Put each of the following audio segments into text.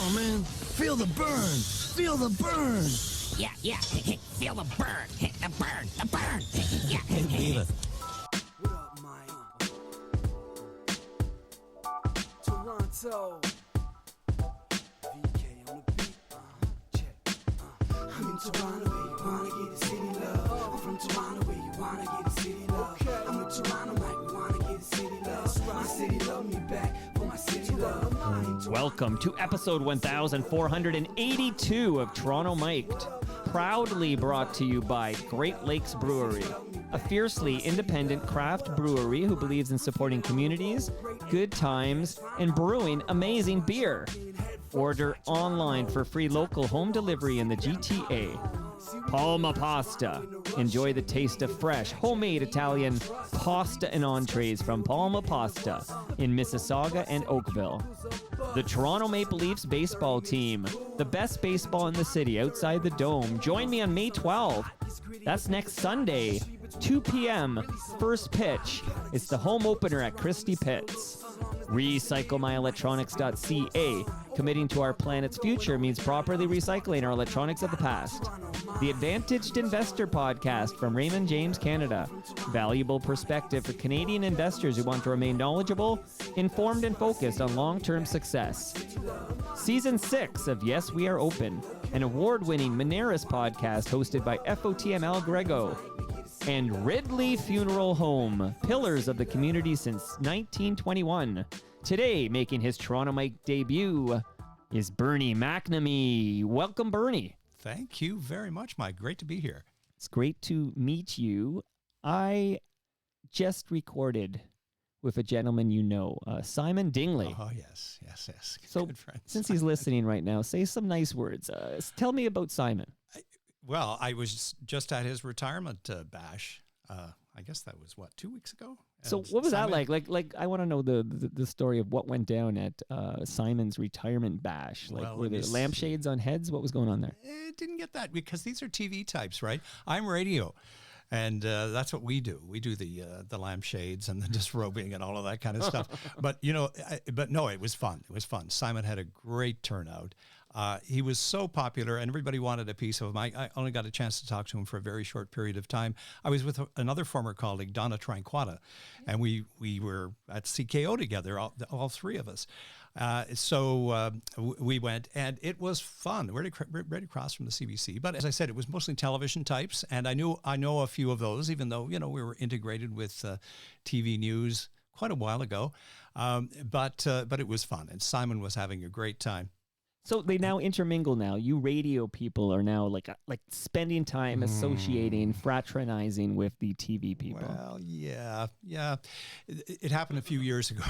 on, man. Feel the burn. Feel the burn. Yeah. Feel the burn. The burn. Yeah. Feel it. What up, Mike? Toronto. VK on the beat. Check. I'm in Toronto where you wanna get the city love. I'm from Toronto where you wanna get the city love. I'm in Toronto like we wanna get the city love. My city love me back for my city love. Welcome to episode 1482 of Toronto Mic'd, proudly brought to you by Great Lakes Brewery, a fiercely independent craft brewery who believes in supporting communities, good times, and brewing amazing beer. Order online for free local home delivery in the GTA. Palma Pasta. Enjoy the taste of fresh, homemade Italian pasta and entrees from Palma Pasta in Mississauga and Oakville. The Toronto Maple Leafs baseball team, the best baseball in the city outside the Dome. Join me on May 12th. That's next Sunday, 2 p.m., first pitch. It's the home opener at Christie Pitts. RecycleMyElectronics.ca. Committing to our planet's future means properly recycling our electronics of the past. The Advantaged Investor Podcast from Raymond James Canada. Valuable perspective for Canadian investors who want to remain knowledgeable, informed, and focused on long-term success. Season 6 of Yes, We Are Open, an award-winning Moneris podcast hosted by FOTM Al Grego. And Ridley Funeral Home, pillars of the community since 1921. Today, making his Toronto Mic debut, is Bernie McNamee. Welcome, Bernie. Thank you very much, Mike. Great to be here. It's great to meet you. I just recorded with a gentleman you know, Simon Dingley. Oh, yes. So, good friend. Since he's listening right now, say some nice words. Tell me about Simon. Well, I was just at his retirement bash. I guess that was, 2 weeks ago? So what was that like? Like I want to know the story of what went down at Simon's retirement bash. Like, were there lampshades on heads? What was going on there? It didn't get that because these are TV types, right? I'm radio. And that's what we do. We do the lampshades and the disrobing and all of that kind of stuff. But, no, it was fun. It was fun. Simon had a great turnout. He was so popular and everybody wanted a piece of him. I only got a chance to talk to him for a very short period of time. I was with another former colleague, Donna Tranquata, and we were at CKO together, all three of us. So we went, and it was fun. We're right across from the CBC. But as I said, it was mostly television types, and I know a few of those, even though we were integrated with TV news quite a while ago. But it was fun, and Simon was having a great time. So they now intermingle now. You radio people are now like spending time associating, fraternizing with the TV people. Well, yeah. It happened a few years ago.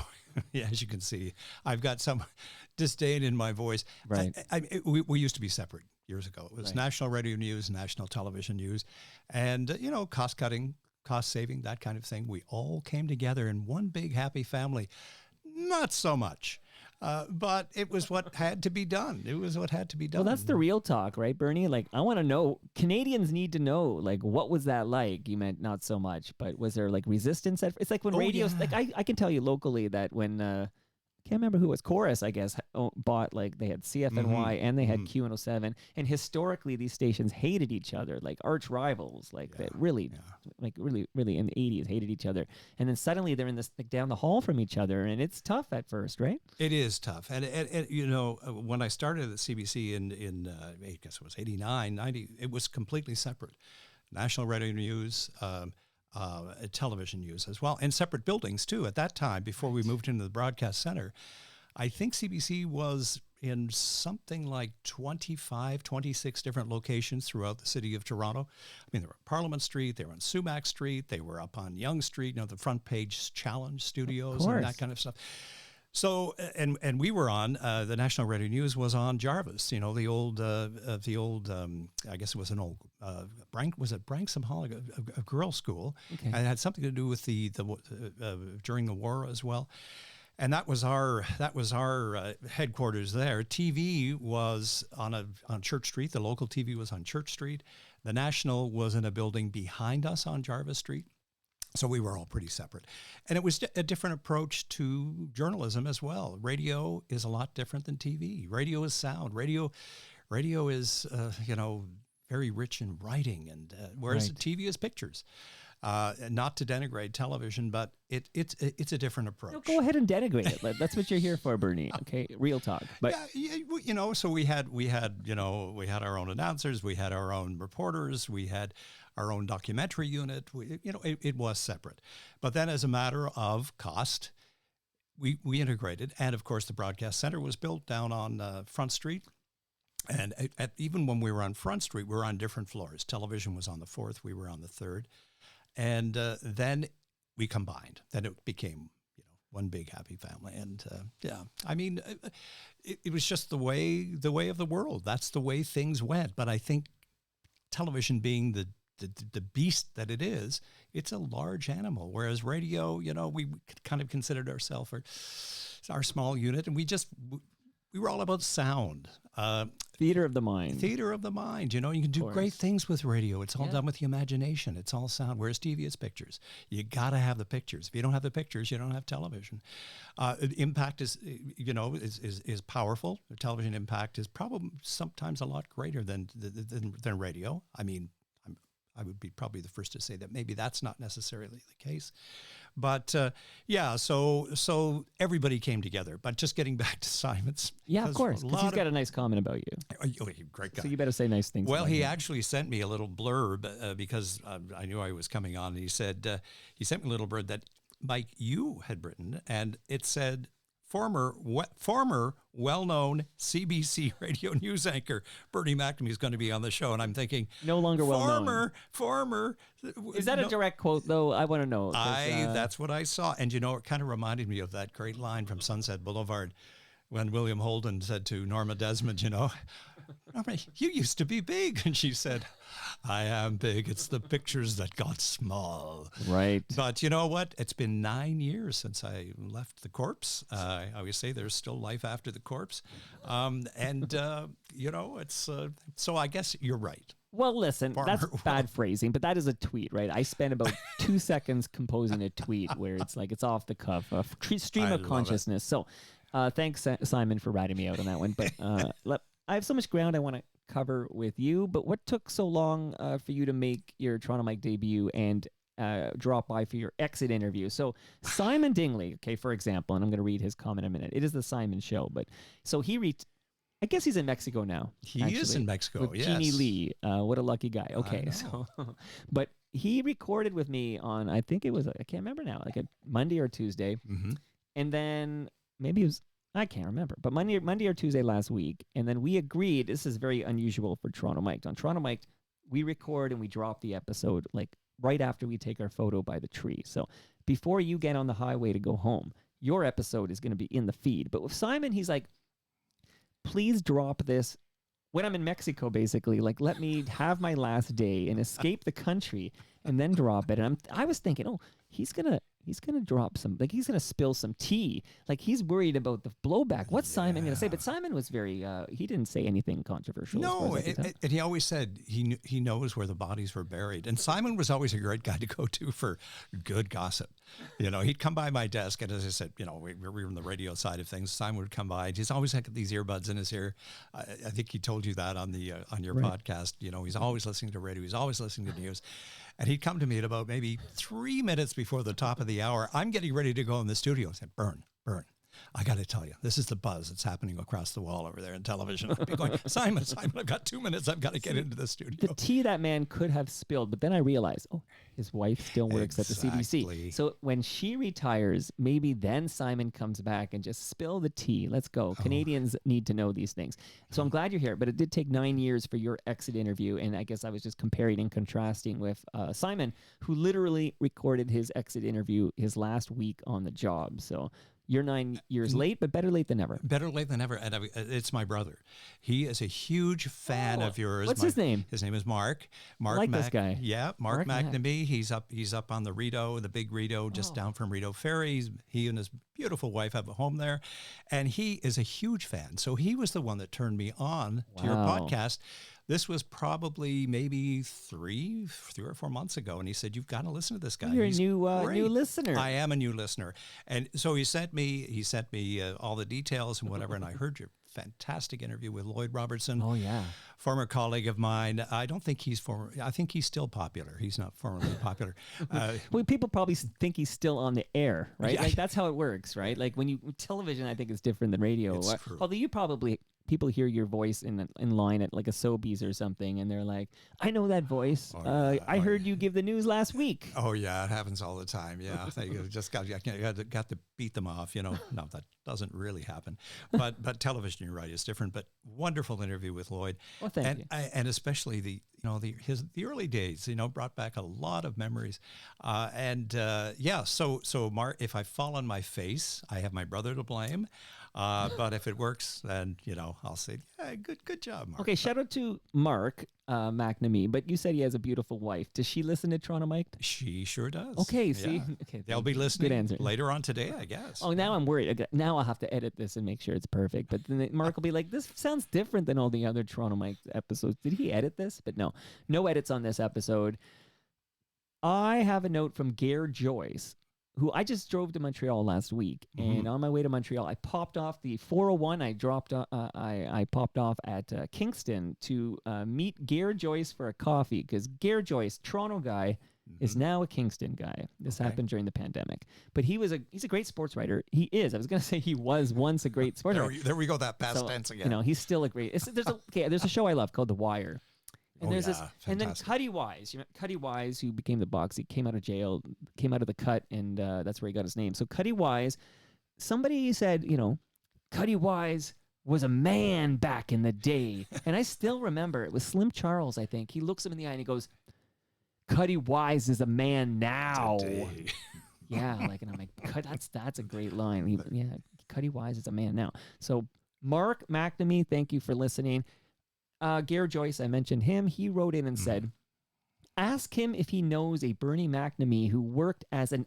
Yeah, as you can see, I've got some disdain in my voice. Right. We used to be separate years ago. It was right. National radio news, national television news, and cost cutting, cost saving, that kind of thing. We all came together in one big happy family. Not so much. But it was what had to be done. Well, that's the real talk, right, Bernie? Like, I want to know, Canadians need to know, like, what was that like? You meant not so much, but was there, like, resistance? It's like when radios, like, I can tell you locally that when, I can't remember who it was, Chorus, I guess, bought, like, they had CFNY and they had Q107, and historically these stations hated each other, like arch rivals, like that really in the 80s hated each other, and then suddenly they're in this, like, down the hall from each other, and it's tough at first, right? It is tough, and when I started at the CBC in I guess it was 89, 90, it was completely separate. National radio news, television news as well, and separate buildings too at that time before we moved into the broadcast center. I think CBC was in something like 25, 26 different locations throughout the city of Toronto. I mean, they were on Parliament Street, they were on Sumac Street, they were up on Yonge Street, the Front Page Challenge studios and that kind of stuff. So, and we were on, the National Radio News was on Jarvis, the old, I guess it was an old, was it Branksome Hall, a girls' school. Okay. And it had something to do with the during the war as well. And that was our headquarters there. TV was on Church Street. The local TV was on Church Street. The National was in a building behind us on Jarvis Street. So we were all pretty separate. And it was a different approach to journalism as well. Radio is a lot different than TV. Radio is sound. Radio is, very rich in writing, and whereas TV is pictures. Not to denigrate television, but it's a different approach. No, go ahead and denigrate it. That's what you're here for, Bernie. Okay, real talk. But so we had our own announcers, we had our own reporters, we had our own documentary unit. It was separate. But then, as a matter of cost, we integrated, and of course, the broadcast center was built down on Front Street. And even when we were on Front Street, we were on different floors. Television was on the 4th, we were on the 3rd. And then we combined. Then it became, one big happy family. And it was just the way of the world. That's the way things went. But I think television, being the beast that it is, it's a large animal. Whereas radio, we kind of considered ourselves our small unit, and we were all about sound. Theater of the mind. Theater of the mind. You can do great things with radio. It's all done with the imagination. It's all sound. Whereas TV is pictures. You got to have the pictures. If you don't have the pictures, you don't have television. Impact is powerful. The television impact is probably sometimes a lot greater than radio. I mean, I would be probably the first to say that maybe that's not necessarily the case. But so everybody came together. But just getting back to Simon's. Yeah, of course. Because he's got a nice comment about you. Oh, great guy. So you better say nice things. Well, about he him. actually sent me a little blurb because I knew I was coming on. And he said, he sent me a little blurb that Mike, you had written, and it said, former well-known CBC radio news anchor Bernie McNamee is going to be on the show, and I'm thinking, no longer well-known. Former. Is that a direct quote, though? I want to know. That's what I saw, and it kind of reminded me of that great line from Sunset Boulevard when William Holden said to Norma Desmond, Norma, you used to be big, and she said, I am big. It's the pictures that got small. Right. But you know what? It's been 9 years since I left the corpse. I always say there's still life after the corpse. It's so I guess you're right. Well, listen, that's bad phrasing, but that is a tweet, right? I spent about 2 seconds composing a tweet where it's like it's off the cuff, a stream of consciousness. So thanks, Simon, for writing me out on that one. But I have so much ground I want to cover with you, but what took so long for you to make your Toronto Mike debut and drop by for your exit interview? So Simon Dingley, okay, for example, and I'm going to read his comment in a minute. It is the Simon Show, but so I guess he's in Mexico now. He is in Mexico, with yes. Jeannie Lee. What a lucky guy. Okay, so, but he recorded with me on, I think it was, I can't remember now, like a Monday or Tuesday. Mm-hmm. And then maybe it was, I can't remember, but Monday or Tuesday last week. And then we agreed, this is very unusual for Toronto Mike. On Toronto Mike, we record and we drop the episode like right after we take our photo by the tree. So before you get on the highway to go home, your episode is going to be in the feed. But with Simon, he's like, please drop this when I'm in Mexico, basically. Like, let me have my last day and escape the country and then drop it. And I was thinking, oh, he's gonna drop some, like he's gonna spill some tea. Like he's worried about the blowback. What's Simon gonna say? But Simon was very, he didn't say anything controversial. No, and he always said he knows where the bodies were buried. And Simon was always a great guy to go to for good gossip. He'd come by my desk, and as I said, we were on the radio side of things. Simon would come by. He's always had these earbuds in his ear. I think he told you that on your podcast. He's always listening to radio. He's always listening to news. And he'd come to me at about maybe 3 minutes before the top of the hour. I'm getting ready to go in the studio. I said, Burn, I got to tell you, this is the buzz that's happening across the wall over there in television. I'd be going, Simon, I've got 2 minutes. I've got to get into the studio. The tea that man could have spilled, but then I realized, his wife still works at the CBC. So when she retires, maybe then Simon comes back and just spill the tea. Let's go. Canadians need to know these things. So I'm glad you're here, but it did take 9 years for your exit interview. And I guess I was just comparing and contrasting with Simon, who literally recorded his exit interview his last week on the job. So you're 9 years late, but better late than never. Better late than never. And it's my brother. He is a huge fan of yours. What's his name? His name is Mark. I like this guy. Yeah, Mark McNamee. He's up on the Rideau, the big Rideau, just down from Rideau Ferry. He and his beautiful wife have a home there. And he is a huge fan. So he was the one that turned me on to your podcast. This was probably maybe three or 4 months ago, and he said, "You've got to listen to this guy. You're He's a new great." listener. I am a new listener, and so he sent me all the details and whatever, and I heard your fantastic interview with Lloyd Robertson. Oh yeah. Former colleague of mine. I don't think he's former. I think he's still popular. He's not formerly popular. Well, people probably think he's still on the air, right? Yeah. Like that's how it works, right? Like when television, I think is different than radio. It's true. Although you probably people hear your voice in line at like a Sobeys or something, and they're like, "I know that voice. I heard you give the news last week." Oh yeah, it happens all the time. Yeah, you just got to beat them off. No, that doesn't really happen. But television, you're right, is different. But wonderful interview with Lloyd. Well, thank you. And especially the early days. Brought back a lot of memories. So Mark, if I fall on my face, I have my brother to blame. But if it works, then I'll say, yeah, good job, Mark. Okay, shout out to Mark McNamee. But you said he has a beautiful wife. Does she listen to Toronto Mic'd? She sure does. Okay, see, Yeah. okay, They'll be listening Good answer. later on today, I guess. Oh, now I'm worried. Now I'll have to edit this and make sure it's perfect. But then Mark will be like, "This sounds different than all the other Toronto Mike episodes. Did he edit this?" But no edits on this episode. I have a note from Gare Joyce, who I just drove to Montreal last week, and on my way to Montreal, I popped off the 401. I popped off at Kingston to meet Gare Joyce for a coffee, because Gare Joyce, Toronto guy, is now a Kingston guy. This happened during the pandemic, but he's a great sports writer. He is. I was going to say he was once a great sports writer. There we go. That past tense again. He's still a great. There's a show I love called The Wire. And there's this, and then fantastic. Cuddy Wise, Cuddy Wise, who became the box. He came out of jail, came out of the cut, and that's where he got his name. So Cuddy Wise, somebody said, Cuddy Wise was a man back in the day, and I still remember it was Slim Charles. I think he looks him in the eye and he goes, "Cuddy Wise is a man now." Yeah, and I'm like, that's a great line. Cuddy Wise is a man now. So Mark McNamee, thank you for listening. Gare Joyce, I mentioned him. He wrote in and said, "Ask him if he knows a Bernie McNamee who worked as an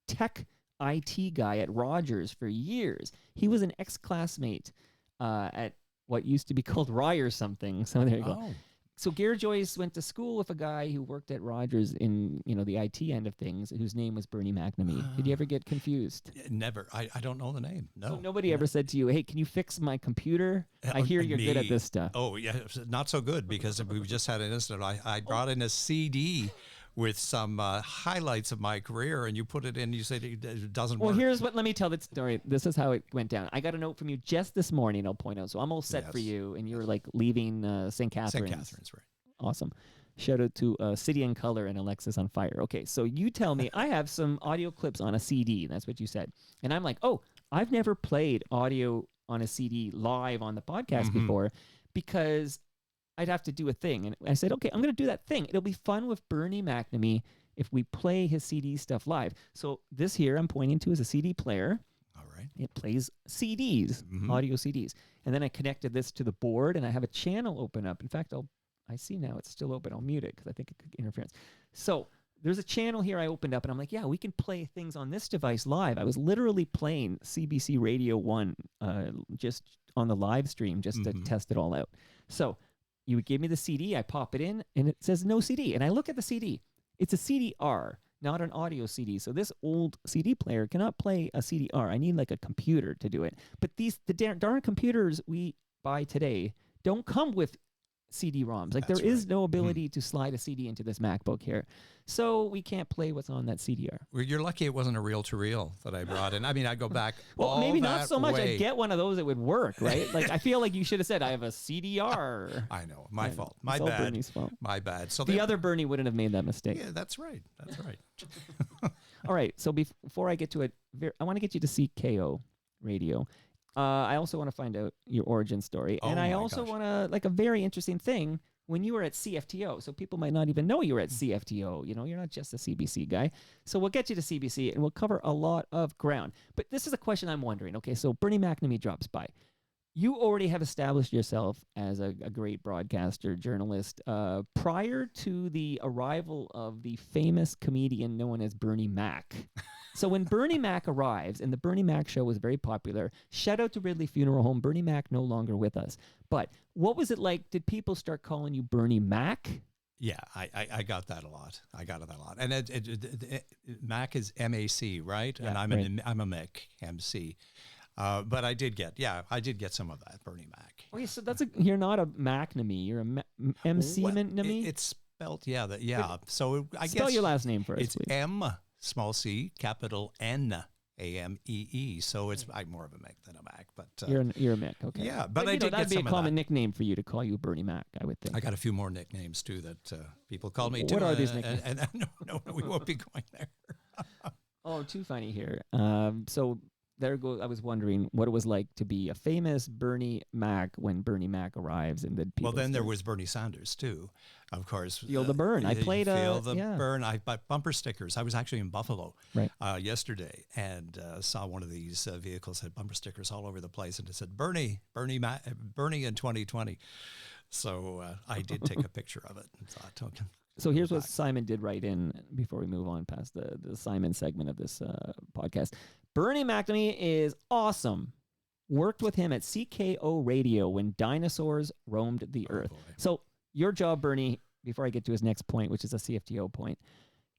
tech IT guy at Rogers for years. He was an ex-classmate at what used to be called Rye or something." So there you go. Oh. So Gare Joyce went to school with a guy who worked at Rogers in the IT end of things, whose name was Bernie McNamee. Did you ever get confused? Never. I don't know the name. No. So nobody ever said to you, "Hey, can you fix my computer? I hear you're good at this stuff." Oh, yeah. Not so good, because we just had an incident. I brought in a CD with some highlights of my career, and you put it in, you said it doesn't Well, work. let me tell the story. This is how it went down. I got a note from you just this morning, I'll point out. So I'm all set for Yes. you, and you're like leaving St. Catharines. St. Catharines, right. Awesome. Shout out to City and Color and Alexis on Fire. Okay, so you tell me, I have some audio clips on a CD. That's what you said. And I'm like, oh, I've never played audio on a CD live on the podcast before, because I'd have to do a thing. And I said, okay, I'm going to do that thing. It'll be fun with Bernie McNamee if we play his CD stuff live. So this here I'm pointing to is a CD player. All right. It plays CDs, audio CDs. And then I connected this to the board, and I have a channel open up. In fact, I see now it's still open. I'll mute it because I think it could get interference. So there's a channel here I opened up, and I'm like, yeah, we can play things on this device live. I was literally playing CBC Radio One just on the live stream just to test it all out. So you give me the CD, I pop it in, and it says no CD. And I look at the CD. It's a CDR, not an audio CD. So this old CD player cannot play a CDR. I need like a computer to do it. But the darn computers we buy today don't come with CD-ROMs. Like That's there is right. no ability to slide a CD into this MacBook here. So we can't play what's on that CDR. Well, you're lucky it wasn't a reel-to-reel that I brought in. I mean, I'd go back Well, all maybe not that so much. way. I'd get one of those that would work, right? Like I feel like you should have said, I have a CDR. I know. My I know. fault. My It's all bad. Bernie's fault. My bad. So The other Bernie wouldn't have made that mistake. Yeah, that's right. That's right. All right. So before I get to it, I want to get you to CKO Radio. I also want to find out your origin story. Oh And I my also gosh. want to, like a very interesting thing, when you were at CFTO. So people might not even know you were at CFTO. You're not just a CBC guy. So we'll get you to CBC and we'll cover a lot of ground. But this is a question I'm wondering. Okay, so Bernie McNamee drops by. You already have established yourself as a great broadcaster, journalist, prior to the arrival of the famous comedian known as Bernie Mac. So when Bernie Mac arrives, and the Bernie Mac show was very popular, shout out to Ridley Funeral Home. Bernie Mac no longer with us. But what was it like? Did people start calling you Bernie Mac? Yeah, I got that a lot. And Mac is MAC, right? Yeah, and right. I'm a Mick, MC. But I did get some of that, Bernie Mac. Okay, so you're not a McNamee. You're a MC McNamee. It's spelled, yeah. So I guess Spell your last name for us, it's please. M, small c, capital N, AMEE. So I'm more of a Mick than a Mac. But You're a Mick, okay. yeah, but I you know, did that'd get be some a of common that. nickname for you to call you Bernie Mac, I would think. I got a few more nicknames too that people call me too. What are these nicknames? And no, we won't be going there. Oh, too funny here. So there goes. I was wondering what it was like to be a famous Bernie Mac when Bernie Mac arrives, and then people. Well, then there was Bernie Sanders too, of course. Feel the burn. I played Feel the burn. I bought bumper stickers. I was actually in Buffalo yesterday and saw one of these vehicles had bumper stickers all over the place, and it said Bernie in 2020. So I did take a picture of it and thought, okay. So here's what Simon did write in before we move on past the Simon segment of this podcast. Bernie McNamee is awesome. Worked with him at CKO Radio when dinosaurs roamed the earth. Boy. So your job, Bernie, before I get to his next point, which is a CFTO point,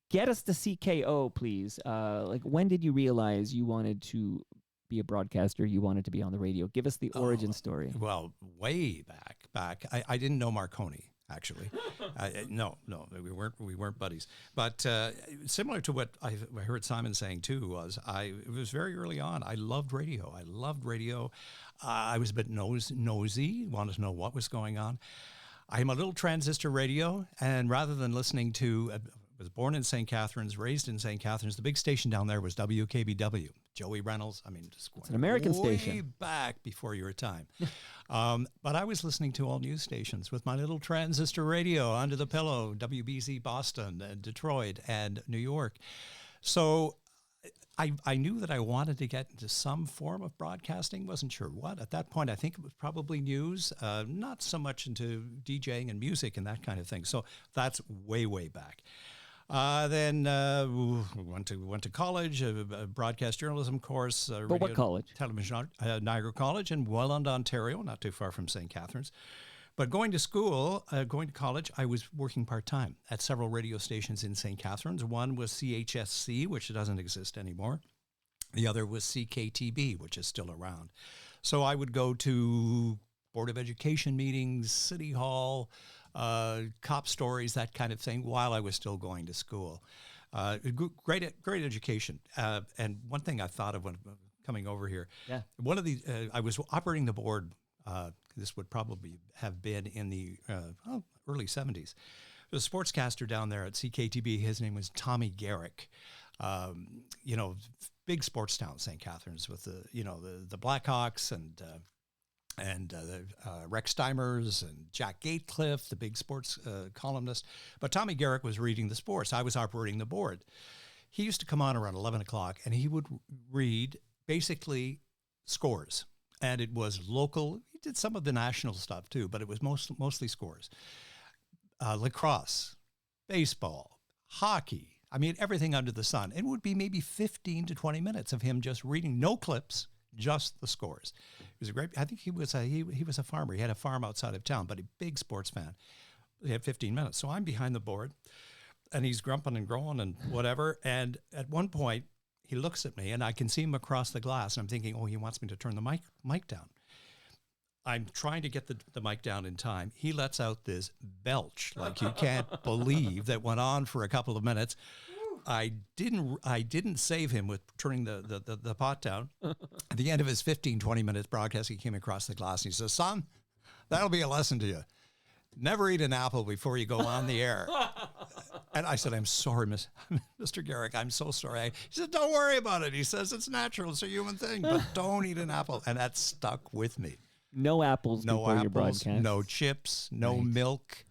get us to CKO, please. Like, when did you realize you wanted to be a broadcaster? You wanted to be on the radio? Give us the origin story. Well, way back. I didn't know Marconi. Actually, no, we weren't buddies. But similar to what I heard Simon saying too it was very early on. I loved radio. I was a bit nosy, wanted to know what was going on. I'm a little transistor radio, and rather than listening to, was born in St. Catharines, raised in St. Catharines. The big station down there was WKBW. Joey Reynolds. I mean, just going an American way station. back before your time. But I was listening to all news stations with my little transistor radio under the pillow, WBZ Boston, and Detroit, and New York. So I knew that I wanted to get into some form of broadcasting. Wasn't sure what. At that point, I think it was probably news, not so much into DJing and music and that kind of thing. So that's way back. Then went to college, a broadcast journalism course. But what college? Television, Niagara College in Welland, Ontario, not too far from St. Catharines. But going to college, I was working part-time at several radio stations in St. Catharines. One was CHSC, which doesn't exist anymore. The other was CKTB, which is still around. So I would go to Board of Education meetings, City Hall, cop stories, that kind of thing, while I was still going to school. Great education. And one thing I thought of when coming over here, one of the, I was operating the board. This would probably have been in the early 70s. There's a sportscaster down there at CKTB. His name was Tommy Garrick. Big sports town, St. Catharines, with the Blackhawks and the Rex Steimers and Jack Gatecliff, the big sports columnist. But Tommy Garrick was reading the sports. I was operating the board. He used to come on around 11 o'clock, and he would read basically scores. And it was local. He did some of the national stuff too, but it was mostly scores. Lacrosse, baseball, hockey. I mean, everything under the sun. It would be maybe 15 to 20 minutes of him just reading, no clips, just the scores. He was a great. I think he was a farmer. He had a farm outside of town, but a big sports fan. He had 15 minutes. So I'm behind the board, and he's grumping and growing and whatever. And at one point, he looks at me, and I can see him across the glass. And I'm thinking, oh, he wants me to turn the mic down. I'm trying to get the mic down in time. He lets out this belch like you can't believe that went on for a couple of minutes. I didn't save him with turning the pot down. At the end of his 20 minutes broadcast, he came across the glass and he says, "Son, that'll be a lesson to you. Never eat an apple before you go on the air." And I said, "I'm sorry, Mr. Garrick. I'm so sorry." He said, "Don't worry about it." He says, "It's natural. It's a human thing, but don't eat an apple." And that stuck with me. No apples before your broadcast. No chips, no milk,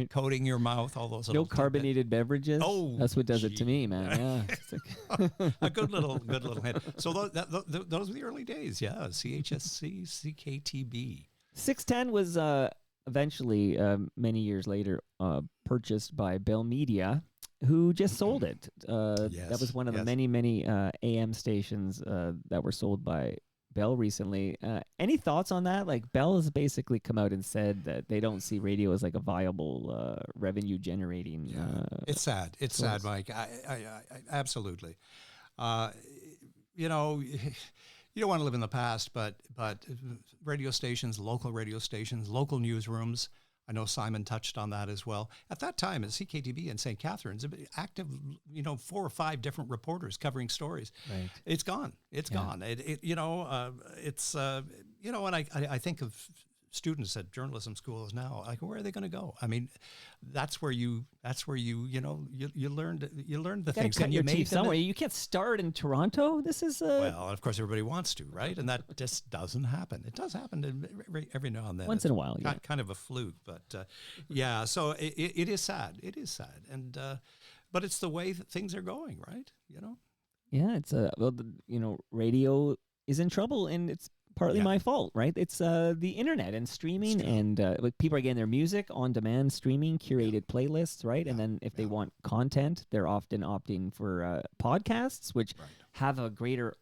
coating your mouth, all those little no carbonated beverages. Oh, that's what does it to me, man. Yeah, it's like a good little hint. So those were the early days. Yeah, CHSC, CKTB. 610 was eventually many years later purchased by Bell Media, who just sold it. Yes, That was one of the yes. many AM stations that were sold by Bell recently. Any thoughts on that? Like, Bell has basically come out and said that they don't see radio as like a viable revenue generating. It's sad. It's source. sad, Mike. I absolutely. You know, you don't want to live in the past, but radio stations, local newsrooms. I know Simon touched on that as well. At that time, at CKTB in St. Catharines, active, 4 or 5 different reporters covering stories. Right. It's gone. It's gone. And I think of students at journalism schools now, like, where are they going to go? I mean, that's where you learned the things Cut and your you teeth made somewhere. You can't start in Toronto. This is well, of course, everybody wants to, right? And that just doesn't happen. It does happen every now and then. Once in a while, yeah. Kind of a fluke, but yeah. So it is sad. It is sad, and but it's the way that things are going, right? Yeah, it's radio is in trouble, and it's partly my fault, right? It's the internet and streaming, and like, people are getting their music on demand, streaming, curated playlists, right? And then if they want content, they're often opting for podcasts, which have a greater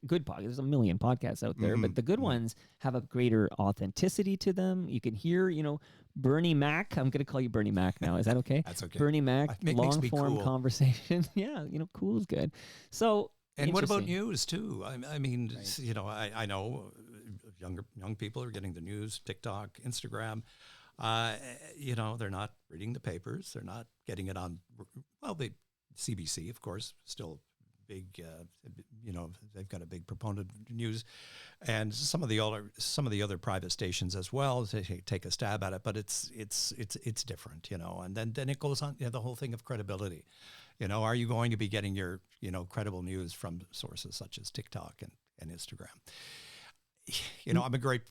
good podcast. There's a million podcasts out there, but the good ones have a greater authenticity to them. You can hear, Bernie Mac. I'm going to call you Bernie Mac now. Is that okay? That's okay. Bernie Mac, Makes long me form cool. conversation. Yeah, cool is good. So. And what about Interesting. news too? I mean, I know young people are getting the news, TikTok, Instagram. They're not reading the papers. They're not getting it on. Well, the CBC, of course, still big. They've got a big proponent of news, and some of the other private stations as well. They take a stab at it, but it's different, And then it goes on the whole thing of credibility. Are you going to be getting your, credible news from sources such as TikTok and Instagram? I'm a great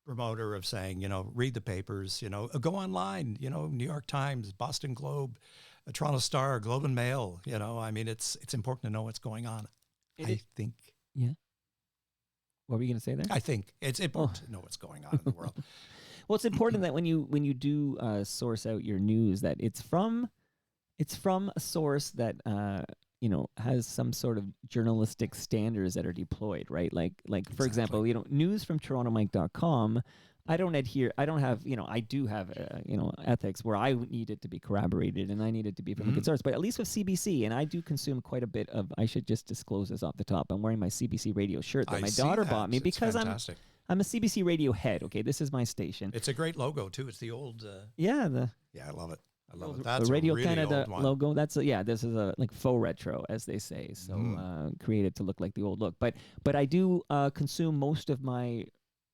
promoter of saying, read the papers, go online, New York Times, Boston Globe, Toronto Star, Globe and Mail, I mean, it's important to know what's going on. I think. Yeah. What were you going to say there? I think it's important to know what's going on in the world. Well, it's important that when you do source out your news, that it's from a source that has some sort of journalistic standards that are deployed, right? Like for example, news from TorontoMike.com. I don't have, I do have, ethics where I need it to be corroborated and I need it to be from a good source. But at least with CBC, and I do consume quite a bit of, I should just disclose this off the top. I'm wearing my CBC radio shirt that my daughter bought me because I'm a CBC radio head. Okay, this is my station. It's a great logo too. It's the old. Yeah, I love it. I love it. That's the Radio a really Canada old one. logo. This is a like faux retro, as they say. So created to look like the old look. But I do consume most of my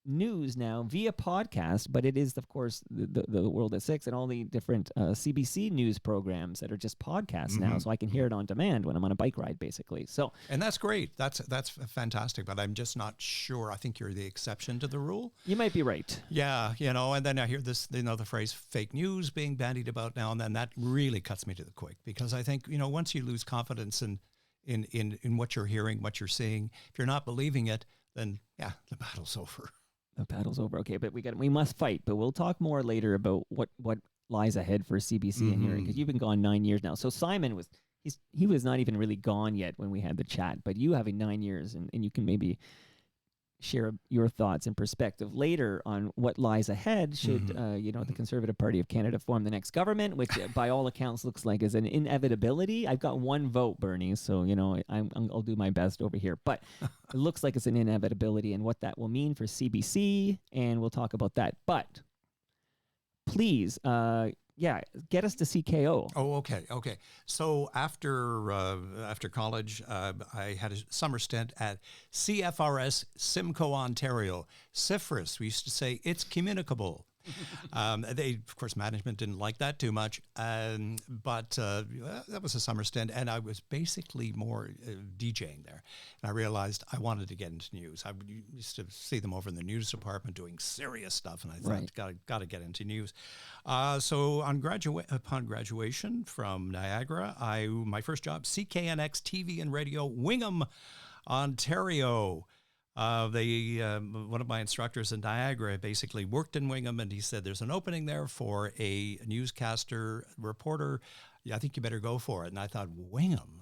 news now via podcast, but it is, of course, the World at 6 and all the different CBC news programs that are just podcasts now, so I can hear it on demand when I'm on a bike ride, basically. So, and that's great. That's fantastic, but I'm just not sure. I think you're the exception to the rule. You might be right. Yeah, and then I hear this, the phrase fake news being bandied about now and then. That really cuts me to the quick, because I think, once you lose confidence in what you're hearing, what you're seeing, if you're not believing it, then the battle's over. The battle's over. Okay, but we must fight. But we'll talk more later about what lies ahead for CBC in here, because you've been gone 9 years now. So Simon was not even really gone yet when we had the chat. But you having 9 years, and you can maybe share your thoughts and perspective later on what lies ahead should the Conservative Party of Canada form the next government, which by all accounts looks like is an inevitability. I've got one vote, Bernie, so I'll do my best over here, but it looks like it's an inevitability, and what that will mean for CBC, and we'll talk about that. But please, get us to CKO. Oh, okay. So after college, I had a summer stint at CFRS Simcoe, Ontario. CFRS, we used to say, it's communicable. Of course, management didn't like that too much, but that was a summer stint, and I was basically more DJing there. And I realized I wanted to get into news. I used to see them over in the news department doing serious stuff, and I thought, got to get into news. So upon graduation from Niagara, my first job, CKNX-TV and radio, Wingham, Ontario. One of my instructors in Niagara basically worked in Wingham, and he said there's an opening there for a newscaster reporter yeah, I think you better go for it. And I thought, Wingham.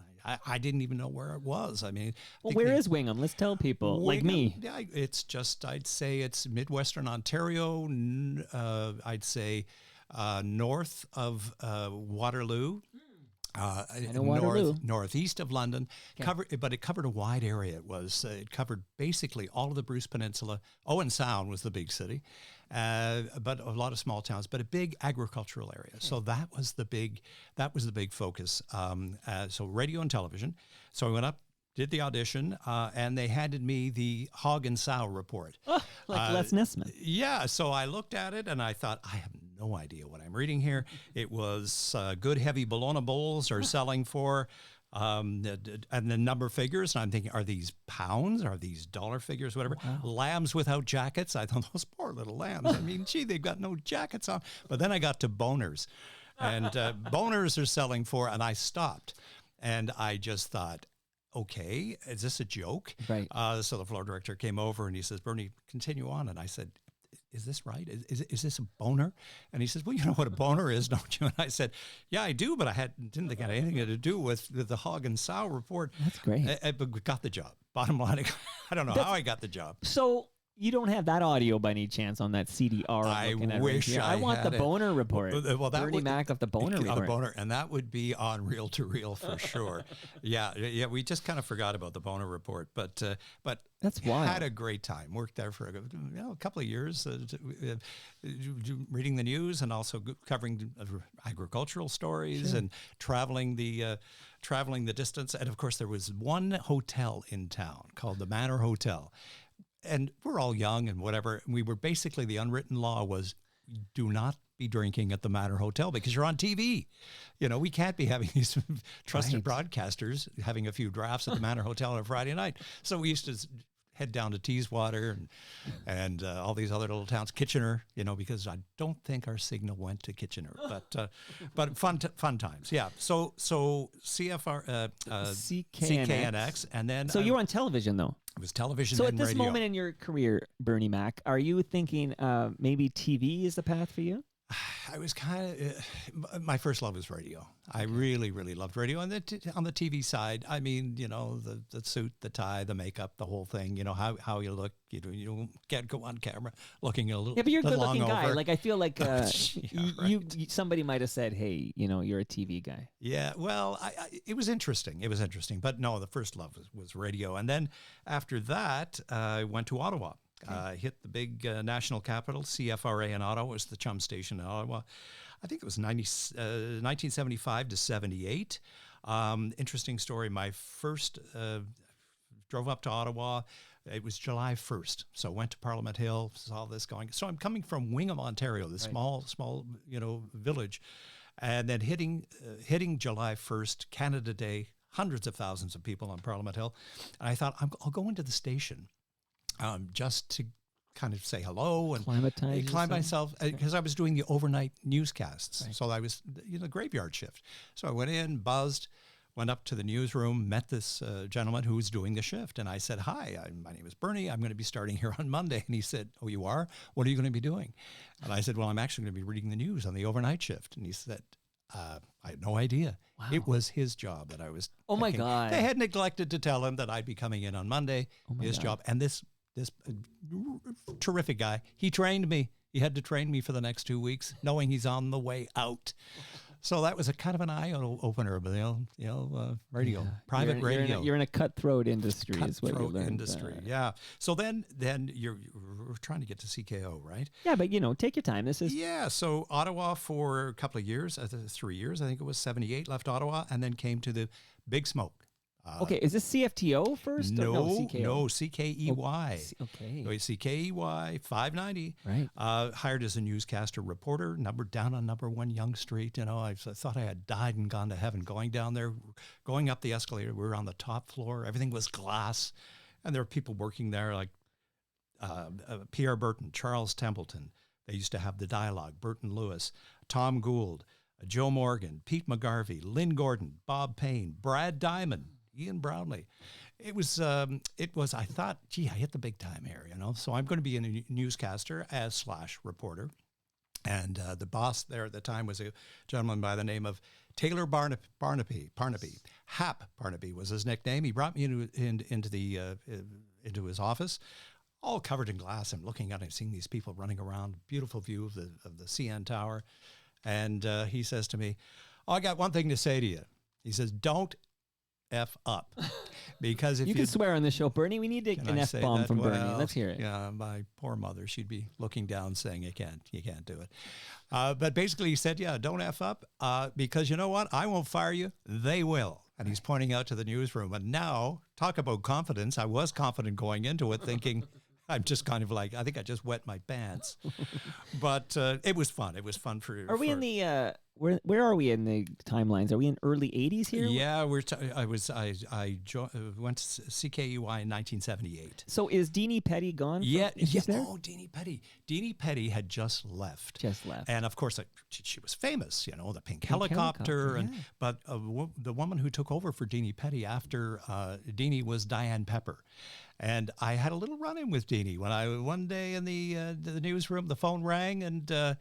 I didn't even know where it was. I mean, Well, where is Wingham? Let's tell people, like me. Yeah, it's just, I'd say it's Midwestern Ontario. I'd say north of Waterloo. Waterloo. Northeast of London, but it covered a wide area. It covered basically all of the Bruce Peninsula. Owen Sound was the big city, but a lot of small towns, but a big agricultural area. So that was the big focus. So radio and television. So I went up, did the audition, and they handed me the Hog and Sow report. Oh, like Les Nessman. Yeah, so I looked at it and I thought, I have no idea what I'm reading here. It was good heavy bologna bowls are selling for, and the number figures. And I'm thinking, are these pounds? Are these dollar figures? Whatever. Wow. Lambs without jackets. I thought, those poor little lambs. I mean, gee, they've got no jackets on. But then I got to boners. And boners are selling for, and I stopped. And I just thought, okay, is this a joke? Right. So the floor director came over and he says, Bernie, continue on. And I said, is this right? Is this a boner? And he says, well, you know what a boner is, don't you? And I said, yeah, I do, but didn't think it had anything to do with the Hog and Sow report. That's great. But we got the job. Bottom line, I don't know how I got the job. So you don't have that audio by any chance on that CDR? I wish I want had the it. boner report. Well, that Bernie would, Mac of the boner report. Boner, and that would be on reel to reel for sure. Yeah. We just kind of forgot about the boner report, but That's wild. Had a great time. Worked there for a couple of years, reading the news and also covering agricultural stories and traveling the distance. And of course, there was one hotel in town called the Manor Hotel. And we're all young and whatever. We were basically, the unwritten law was, do not be drinking at the Manor Hotel because you're on TV. You know, we can't be having these trusted broadcasters having a few drafts at the Manor Hotel on a Friday night. So we used to head down to Teeswater and all these other little towns, Kitchener, you know, because I don't think our signal went to Kitchener, but fun times. Yeah. So CFR, CKNX, and then. So you were on television though. It was television so and at this radio. moment in your career, Bernie Mac, are you thinking maybe TV is the path for you? I was kind of, my first love was radio. I really, really loved radio. And on the TV side, I mean, you know, the suit, the tie, the makeup, the whole thing, you know, how you look, you can't go on camera looking a little. Yeah, but you're a good-looking guy. Over. Like, I feel like right. somebody might have said, hey, you know, you're a TV guy. Yeah, well, it was interesting. It was interesting. But no, the first love was radio. And then after that, I went to Ottawa. Hit the big national capital, CFRA in Ottawa. It was the chum station in Ottawa. I think it was 1975 to 78. Interesting story. My first drove up to Ottawa. It was July 1st. So went to Parliament Hill, saw this going. So I'm coming from Wingham, Ontario, the small, you know, village. And then hitting July 1st, Canada Day, hundreds of thousands of people on Parliament Hill. And I thought, I'll go into the station. Just to kind of say hello and climb myself, because I was doing the overnight newscasts. Right. So I was, you know, graveyard shift. So I went in, buzzed, went up to the newsroom, met this gentleman who was doing the shift. And I said, hi, my name is Bernie. I'm going to be starting here on Monday. And he said, oh, you are? What are you going to be doing? And I said, well, I'm actually going to be reading the news on the overnight shift. And he said, I had no idea. Wow. It was his job that I was Oh, my God. They had neglected to tell him that I'd be coming in on Monday, his job. And this terrific guy, he trained me. He had to train me for the next 2 weeks, knowing he's on the way out. So that was a kind of an eye opener, radio, private radio. You're in a cutthroat industry, is what you learned. Industry, yeah. So then you're trying to get to CKO, right? Yeah, but you know, take your time. This is So Ottawa for a couple of years, 3 years, I think it was 78. Left Ottawa and then came to the Big Smoke. Okay, is this CFTO first? No, CKO? no, CKEY. Okay. CKEY, 590. Right. Hired as a newscaster reporter, down on number 1 Yonge Street. You know, I thought I had died and gone to heaven. Going down there, going up the escalator, we were on the top floor. Everything was glass. And there were people working there like Pierre Burton, Charles Templeton. They used to have the dialogue, Burton Lewis, Tom Gould, Joe Morgan, Pete McGarvey, Lynn Gordon, Bob Payne, Brad Diamond, Ian Brownlee. It was, I thought, gee, I hit the big time here, you know. So I'm going to be a newscaster / reporter. And the boss there at the time was a gentleman by the name of Taylor Barnaby. Hap Barnaby was his nickname. He brought me into his office, all covered in glass. I'm looking at it, seeing these people running around. Beautiful view of the CN Tower. And he says to me, "Oh, I got one thing to say to you." He says, "Don't F up." Because if you can swear on the show, Bernie. We need an F-bomb from Bernie. Let's hear it. Yeah, my poor mother, she'd be looking down saying, you can't do it. But basically he said, yeah, don't F up because you know what? I won't fire you. They will. And he's pointing out to the newsroom. And now, talk about confidence. I was confident going into it thinking, I'm just kind of like, I think I just wet my pants. But it was fun. It was fun for... Are we in the... Where are we in the timelines? Are we in early 80s here? Yeah, I went to CKUI in 1978. So is Deanie Petty gone? Yeah. There? Oh, Deanie Petty. Deanie Petty had just left. And of course, she was famous, the pink helicopter. Yeah. But the woman who took over for Deanie Petty after Deanie was Diane Pepper. And I had a little run-in with Deanie when one day in the newsroom, the phone rang and...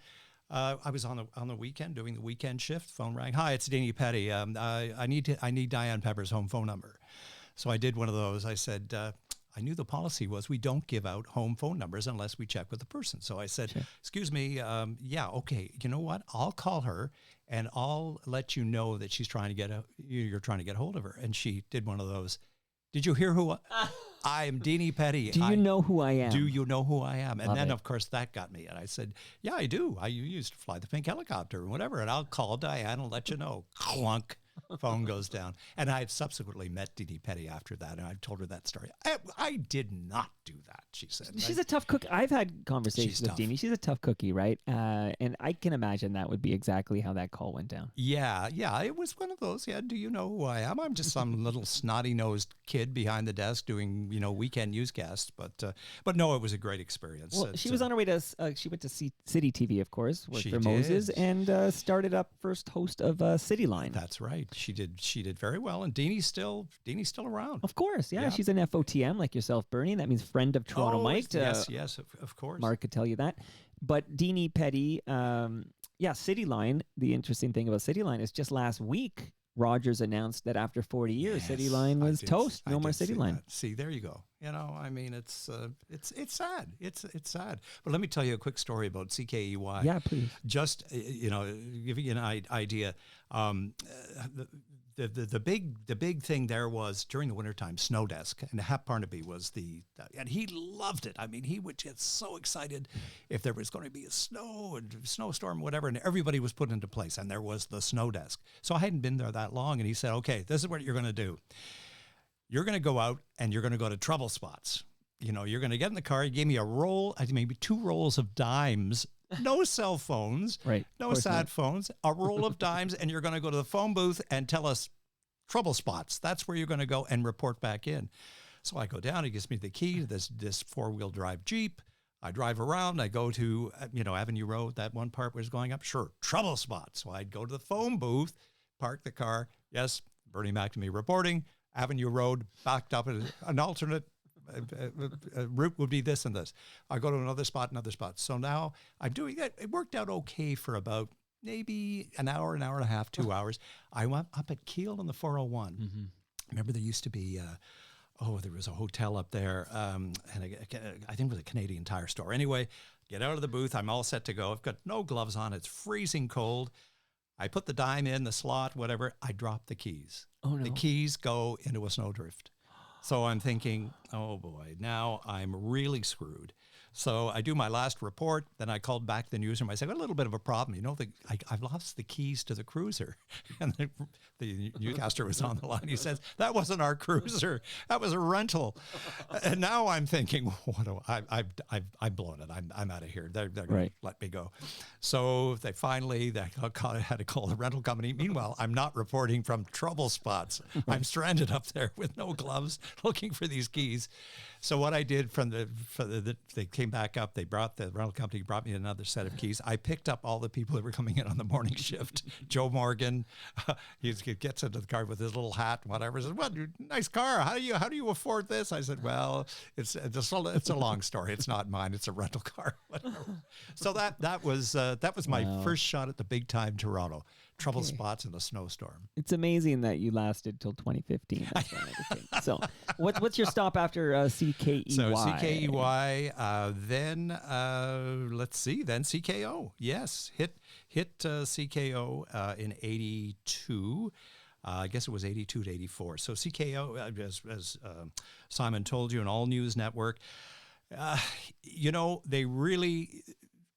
I was on the weekend doing the weekend shift. Phone rang. "Hi, it's Deanie Petty. I need Diane Pepper's home phone number." So I did one of those. I said, I knew the policy was we don't give out home phone numbers unless we check with the person. So I said, Sure. "Excuse me, yeah, okay. You know what? I'll call her and I'll let you know that you're trying to get hold of her." And she did one of those. "Did you hear who I am? Deanie Petty. Do you know who I am? Do you know who I am?" And Love then, it. of course, that got me. And I said, "Yeah, I do. You used to fly the pink helicopter or whatever. And I'll call Diane and let you know." Clunk. Phone goes down. And I had subsequently met Deanie Petty after that. And I told her that story. I did not do that, she said. She's a tough cook. I've had conversations She's with tough. Deanie. She's a tough cookie, right? And I can imagine that would be exactly how that call went down. Yeah, it was one of those. Yeah, do you know who I am? I'm just some little snotty-nosed kid behind the desk doing, weekend newscasts. But no, it was a great experience. Well, she was on her way to, she went to City TV, of course, worked She for did. Moses, and started up first host of City Line. That's right. She did very well, and Deanie's still around. Of course, yeah. Yeah. She's an FOTM like yourself, Bernie. That means friend of Toronto Mike. Yes, of course. Mark could tell you that. But Deanie Petty, City Line. The interesting thing about City Line is just last week, Rogers announced that after 40 years, City Line was toast. No more City Line. See, there you go. I mean, it's sad. It's sad. But let me tell you a quick story about CKEY. Yeah, please. Just giving you an idea. The big thing there was during the wintertime, snow desk, and Hap Barnaby was and he loved it. I mean, he would get so excited if there was going to be a snowstorm, whatever, and everybody was put into place, and there was the snow desk. So I hadn't been there that long, and he said, "Okay, this is what you're going to do. You're going to go out and you're going to go to trouble spots. You're going to get in the car." He gave me a roll, maybe 2 rolls of dimes. No cell phones, Right. no sat phones, a roll of dimes, and you're going to go to the phone booth and tell us trouble spots. That's where you're going to go and report back in. So I go down, he gives me the key to this 4-wheel drive Jeep. I drive around, I go to, Avenue Road, that one part was going up. Sure, trouble spot. So I'd go to the phone booth, park the car. Yes, Bernie McNamee reporting. Avenue Road, backed up, an alternate route would be this and this. I go to another spot. So now I'm doing that. It worked out okay for about maybe an hour and a half, 2 hours. I went up at Keele on the 401. Mm-hmm. Remember there used to be, there was a hotel up there, and I think it was a Canadian Tire store. Anyway, get out of the booth. I'm all set to go. I've got no gloves on. It's freezing cold. I put the dime in the slot, whatever. I drop the keys. Oh, no. The keys go into a snowdrift. So I'm thinking, oh boy, now I'm really screwed. So I do my last report. Then I called back the newsroom. I said, "I got a little bit of a problem. I've lost the keys to the cruiser." And the newscaster was on the line. He says, "That wasn't our cruiser. That was a rental." And now I'm thinking, I've blown it. I'm out of here. They're going to let me go. So they had to call the rental company. Meanwhile, I'm not reporting from trouble spots. I'm stranded up there with no gloves looking for these keys. So what I did they came back up. The rental company brought me another set of keys. I picked up all the people that were coming in on the morning shift. Joe Morgan, he gets into the car with his little hat and whatever. Says, "Well, nice car. How do you afford this?" I said, "Well, it's a long story. It's not mine. It's a rental car." Whatever. So that was my first shot at the big time Toronto. trouble spots in a snowstorm. It's amazing that you lasted till 2015. That's what I had to think. So, what's your stop after CKEY? So CKEY, then let's see, then CKO. Yes, hit CKO in 82. I guess it was 82 to 84. So CKO, as Simon told you, an all-news network. They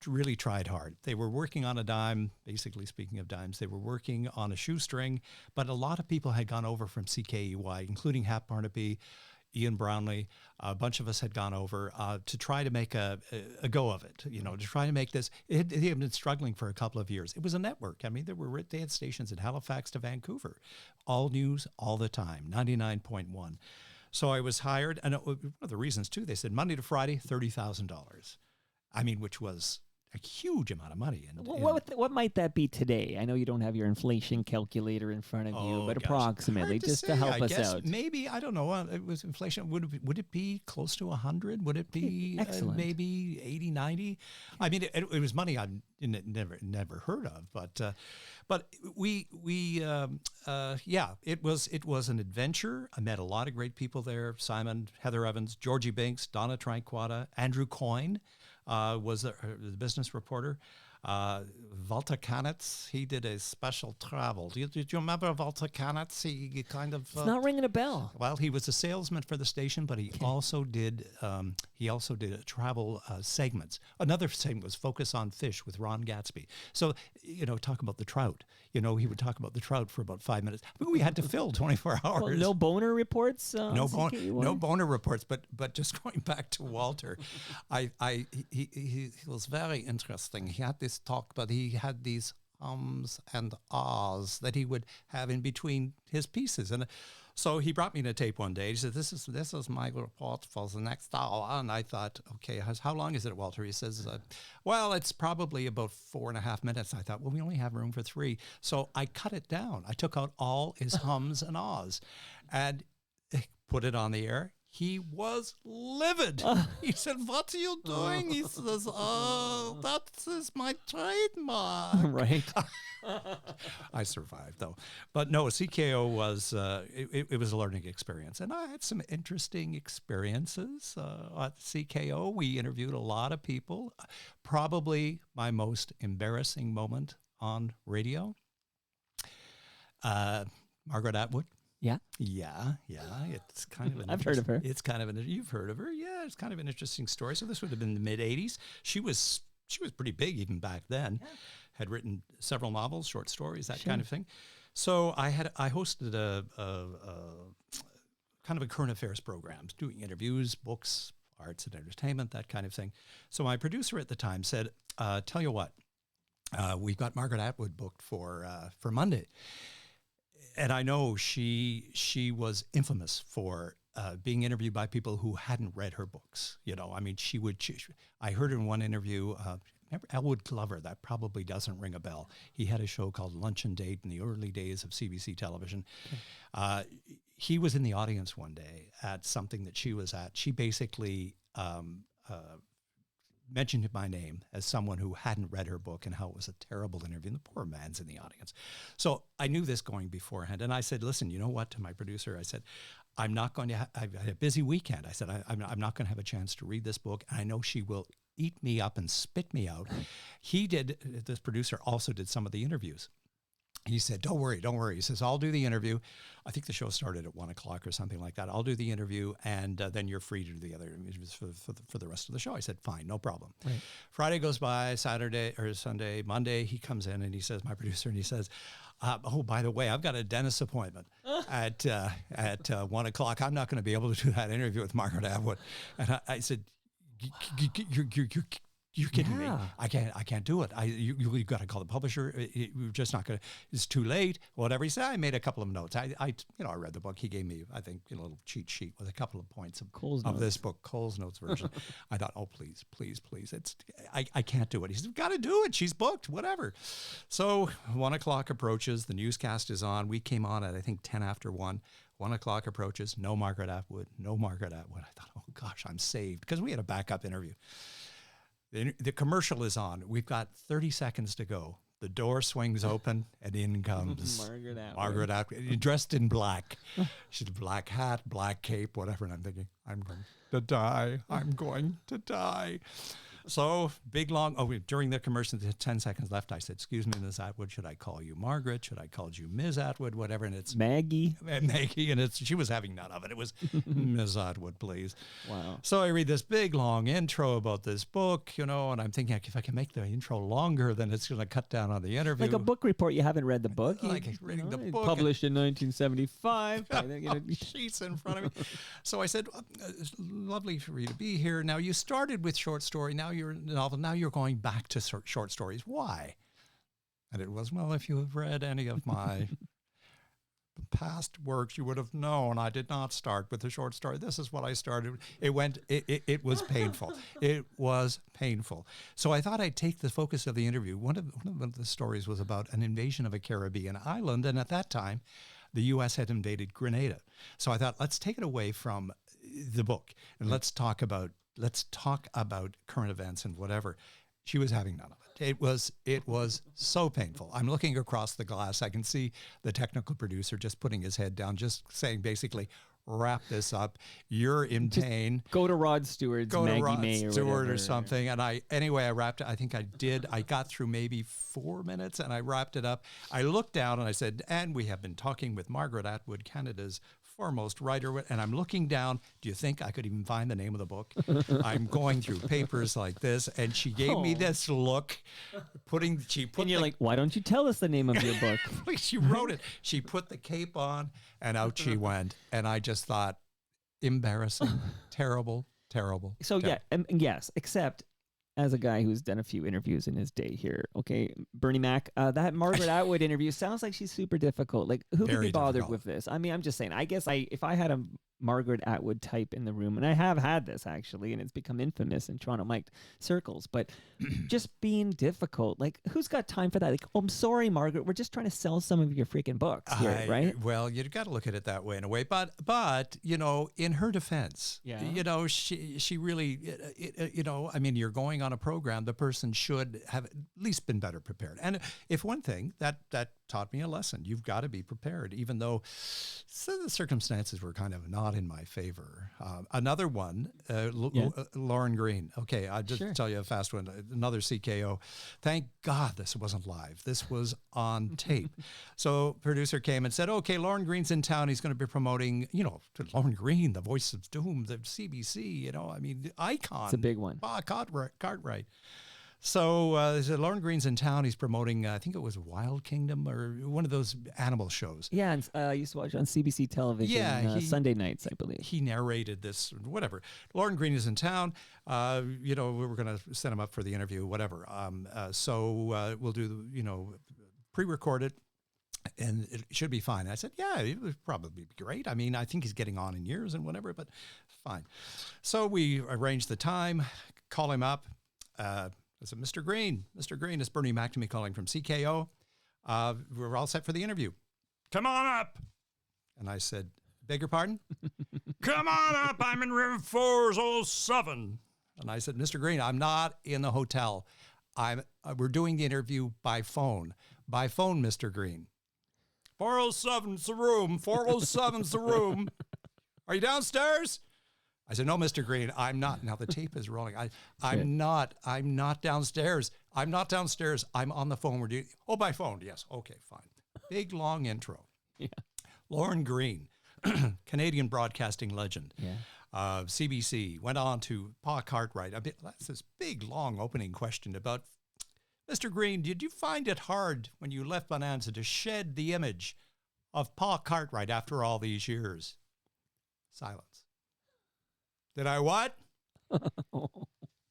really tried hard. They were working on a dime, basically speaking of dimes, they were working on a shoestring, but a lot of people had gone over from CKEY, including Hap Barnaby, Ian Brownlee, a bunch of us had gone over to try to make a go of it, to try to make this. They had been struggling for a couple of years. It was a network. I mean, they had stations in Halifax to Vancouver, all news, all the time, 99.1. So I was hired, and one of the reasons, too, they said Monday to Friday, $30,000. I mean, which was a huge amount of money. And what might that be today? I know you don't have your inflation calculator in front of you, but approximately, just to help us out. Maybe, I don't know, it was inflation. Would it be close to 100? Would it be maybe 80, 90? I mean, it was money I'd never heard of, but it was an adventure. I met a lot of great people there. Simon, Heather Evans, Georgie Binks, Donna Tranquata, Andrew Coyne. Was the business reporter. Walter Kanitz, he did a special travel. Did you remember Walter Kanitz? He kind of... it's not ringing a bell. Well, he was a salesman for the station, but he also did travel segments. Another segment was Focus on Fish with Ron Gatsby. So, talk about the trout. He would talk about the trout for about 5 minutes. We had to fill 24 hours. Well, no boner reports? No boner reports, but just going back to Walter, he was very interesting. He had this talk, but he had these ums and ahs that he would have in between his pieces. And so he brought me to tape one day. He said, this is my report for the next hour. And I thought, okay, how long is it, Walter? He says, well, it's probably about 4.5 minutes. I thought, well, we only have room for 3. So I cut it down. I took out all his hums and ahs and put it on the air. He was livid. He said, what are you doing? He says, that is my trademark. Right. I survived, though. But no, CKO was, it was a learning experience. And I had some interesting experiences at CKO. We interviewed a lot of people. Probably my most embarrassing moment on radio. Margaret Atwood. Yeah. Yeah. It's kind of an I've heard of her. It's kind of you've heard of her. Yeah, it's kind of an interesting story. So this would have been the mid 80s. She was pretty big even back then. Yeah. Had written several novels, short stories, that kind of thing. So I hosted a kind of a current affairs program, doing interviews, books, arts and entertainment, that kind of thing. So my producer at the time said, "Tell you what, we've got Margaret Atwood booked for Monday." And I know she was infamous for being interviewed by people who hadn't read her books. I mean, I heard in one interview, remember Elwood Glover? That probably doesn't ring a bell. He had a show called Lunch and Date in the early days of CBC television. He was in the audience one day at something that she was at. She basically mentioned my name as someone who hadn't read her book and how it was a terrible interview. And the poor man's in the audience. So I knew this going beforehand. And I said, listen, you know what, to my producer, I said, I'm not going to I've had a busy weekend. I said, I'm not going to have a chance to read this book. And I know she will eat me up and spit me out. This producer also did some of the interviews. He said, don't worry. He says, I'll do the interview. I think the show started at 1:00 or something like that. I'll do the interview, and then you're free to do the other interviews for the rest of the show. I said, fine, no problem. Right. Friday goes by, Saturday or Sunday, Monday, he comes in and he says, my producer, and he says, oh, by the way, I've got a dentist appointment at 1:00. I'm not going to be able to do that interview with Margaret Atwood. And I said, you're kidding me. I can't do it. You've got to call the publisher. You're just not going to, it's too late, whatever. He said, I made a couple of notes. I read the book. He gave me, I think, a little cheat sheet with a couple of points of this book, Cole's Notes version. I thought, oh, please. I can't do it. He said, you've got to do it. She's booked, whatever. So 1:00 approaches. The newscast is on. We came on at, I think, 10 after 1. 1:00 approaches. No Margaret Atwood. I thought, oh, gosh, I'm saved. Because we had a backup interview. The commercial is on. We've got 30 seconds to go. The door swings open, and in comes Margaret Atwood, dressed in black. She's a black hat, black cape, whatever. And I'm thinking, I'm going to die. I'm going to die. So during the commercial, 10 seconds left, I said, excuse me, Ms. Atwood, should I call you Margaret? Should I call you Ms. Atwood? Whatever. And it's Maggie. Maggie, and she was having none of it. It was Ms. Atwood, please. Wow. So I read this big, long intro about this book, and I'm thinking, if I can make the intro longer, then it's going to cut down on the interview. Like a book report. You haven't read the book. Like reading the book. Published in 1975. Sheets in front of me. So I said, it's lovely for you to be here. Now, you started with short story. Now you're in the novel. Now you're going back to short stories. Why? And it was, well, if you have read any of my past works, you would have known I did not start with a short story. This is what I started. It was painful. It was painful. So I thought I'd take the focus of the interview. One of the stories was about an invasion of a Caribbean island. And at that time, the U.S. had invaded Grenada. So I thought, let's take it away from the book and let's talk about current events and whatever. She was having none of it. It was so painful. I'm looking across the glass. I can see the technical producer just putting his head down, just saying basically, wrap this up. You're in pain. Go to Rod Stewart's Maggie May or something. And I wrapped it. I think I did. I got through maybe 4 minutes and I wrapped it up. I looked down and I said, and we have been talking with Margaret Atwood, Canada's foremost writer, and I'm looking down. Do you think I could even find the name of the book? I'm going through papers like this, and she gave me this look, and you're like, why don't you tell us the name of your book? She wrote it. She put the cape on, and out she went. And I just thought, embarrassing, terrible. So terrible. yeah, yes, except as a guy who's done a few interviews in his day here, okay, Bernie Mac, that Margaret Atwood interview sounds like she's super difficult. Like, who could be bothered with this? I mean, I'm just saying, I guess if I had a Margaret Atwood type in the room, and I have had this actually, and it's become infamous in Toronto mic circles, but just being difficult, like, who's got time for that? Like, oh, I'm sorry, Margaret, we're just trying to sell some of your freaking books here, right? Well, you've got to look at it that way in a way, but in her defense, she really, I mean, you're going on a program, the person should have at least been better prepared. And if one thing, that taught me a lesson. You've got to be prepared, even though the circumstances were kind of not in my favor. Another one, Lauren Green. Okay, I'll just tell you a fast one. Another CKO. Thank God this wasn't live. This was on tape. So producer came and said, okay, Lauren Green's in town. He's going to be promoting, Lauren Green, the voice of doom, the CBC, I mean, the icon. It's a big one. Cartwright. So they said, Lauren Green's in town. He's promoting, I think it was Wild Kingdom or one of those animal shows. Yeah, and I used to watch on CBC television Sunday nights, I believe. He narrated this, whatever. Lauren Green is in town. We were going to set him up for the interview, whatever. So we'll do, pre-record it, and it should be fine. I said, yeah, it would probably be great. I mean, I think he's getting on in years and whatever, but fine. So we arranged the time, call him up. I said, Mr. Green, it's Bernie McNamee calling from CKO. We're all set for the interview. Come on up. And I said, beg your pardon? Come on up. I'm in room 407. And I said, Mr. Green, I'm not in the hotel. We're doing the interview by phone. By phone, Mr. Green. 407's the room. 407's the room. Are you downstairs? I said, no, Mr. Green, I'm not. Now the tape is rolling. I'm not downstairs. I'm not downstairs. I'm on the phone. By phone. Yes. Okay, fine. Big, long intro. Yeah. Lauren Green, Canadian broadcasting legend. Yeah. CBC, went on to Pa Cartwright. That's this big, long opening question about, Mr. Green, did you find it hard when you left Bonanza to shed the image of Pa Cartwright after all these years? Silence. Did I what?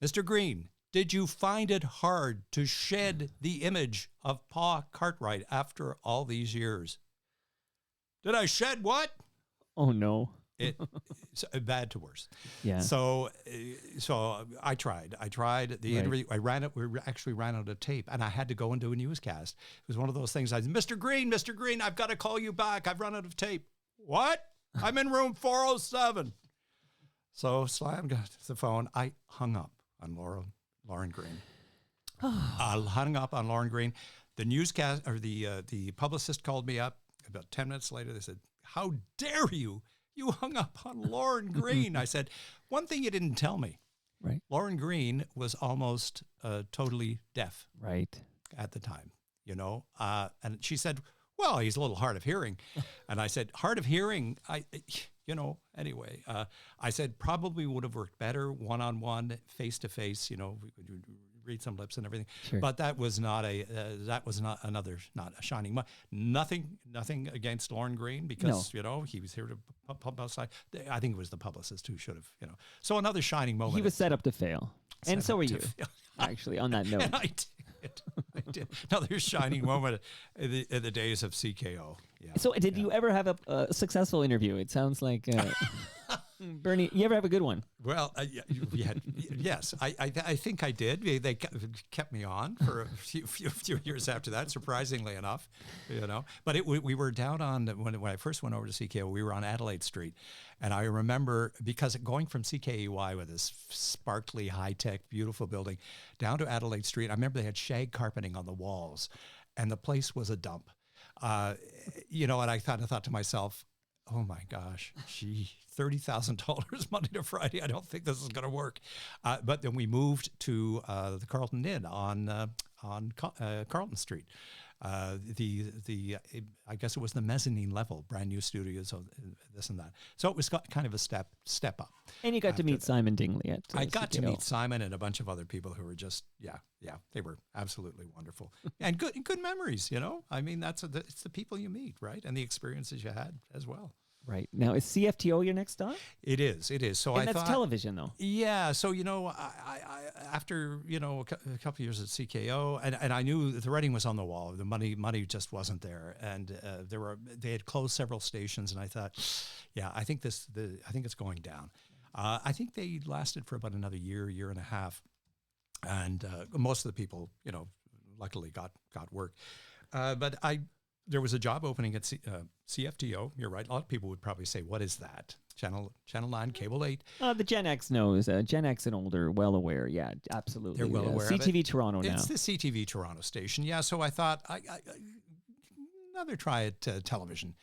Mr. Green, did you find it hard to shed the image of Pa Cartwright after all these years? Did I shed what? Oh, no. It's bad to worse. Yeah. So I tried the interview. We actually ran out of tape, and I had to go and do a newscast. It was one of those things. I said, Mr. Green, I've got to call you back. I've run out of tape. What? I'm in room 407. So Slam got the phone. I hung up on Lauren Green. I hung up on Lauren Green. The newscast or the publicist called me up about 10 minutes later. They said, "How dare you? You hung up on Lauren Green." I said, "One thing you didn't tell me. Right. Lauren Green was almost totally deaf Right. at the time, you know." And she said, "Well, he's a little hard of hearing." And I said, "Hard of hearing? Anyway, I said, probably would have worked better one-on-one, face-to-face, we could read some lips and everything." Sure. But that was not not a shining moment. Nothing against Lauren Green because, he was here to publicize. I think it was the publicist who should have, So another shining moment. He was set up to fail. And so were you, fail. actually, on that note. And I did. Another shining moment in the days of CKO. Yeah. So did you ever have a successful interview? It sounds like, Bernie, you ever have a good one? Well, yes, I think I did. They kept me on for a few years after that, surprisingly enough, But we were down on, when I first went over to CKO, we were on Adelaide Street. And I remember, because going from CKEY with this sparkly, high-tech, beautiful building down to Adelaide Street, I remember they had shag carpeting on the walls, and the place was a dump. And I thought to myself, oh my gosh, $30,000 Monday to Friday. I don't think this is going to work. But then we moved to the Carlton Inn on Carlton Street. I guess it was the mezzanine level, brand new studios, this and that. So it was kind of a step up. And you got to meet Simon Dingley at I got to CKO. meet Simon and a bunch of other people who were just, they were absolutely wonderful. And good memories, I mean, it's the people you meet, right? And the experiences you had as well. Right. Now, is CFTO your next stop? It is. So and that's television, though. Yeah. So, I after, a couple of years at CKO, and I knew the writing was on the wall. The money just wasn't there. And they had closed several stations. And I thought, I think it's going down. I think they lasted for about another year and a half. And most of the people, luckily got work. But there was a job opening at CFTO. You're right. A lot of people would probably say, "What is that?" Channel 9, Cable 8. The Gen X knows. Gen X and older, well aware. Yeah, absolutely. They're well aware CTV of it. Toronto now. It's the CTV Toronto station. Yeah, so I thought, another try at television.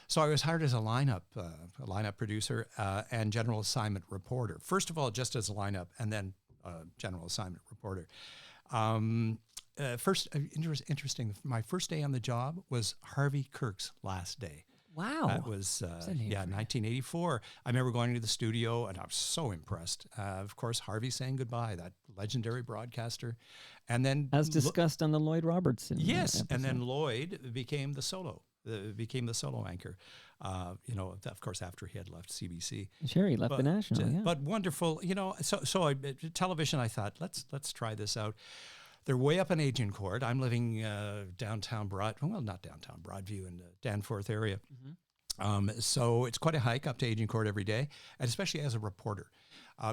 So I was hired as a lineup producer and general assignment reporter. First of all, just as a lineup, and then general assignment reporter. Interesting. My first day on the job was Harvey Kirk's last day. Wow. That was 1984. I remember going into the studio, and I was so impressed. Of course, Harvey saying goodbye, that legendary broadcaster. And then... As discussed on the Lloyd Robertson Yes, episode. and then Lloyd became the solo anchor, of course, after he had left CBC. Sure, he left the National, yeah. But wonderful, so television, I thought, let's try this out. They're way up in Agincourt. I'm living downtown not downtown, Broadview in the Danforth area. Mm-hmm. So it's quite a hike up to Agincourt every day, and especially as a reporter,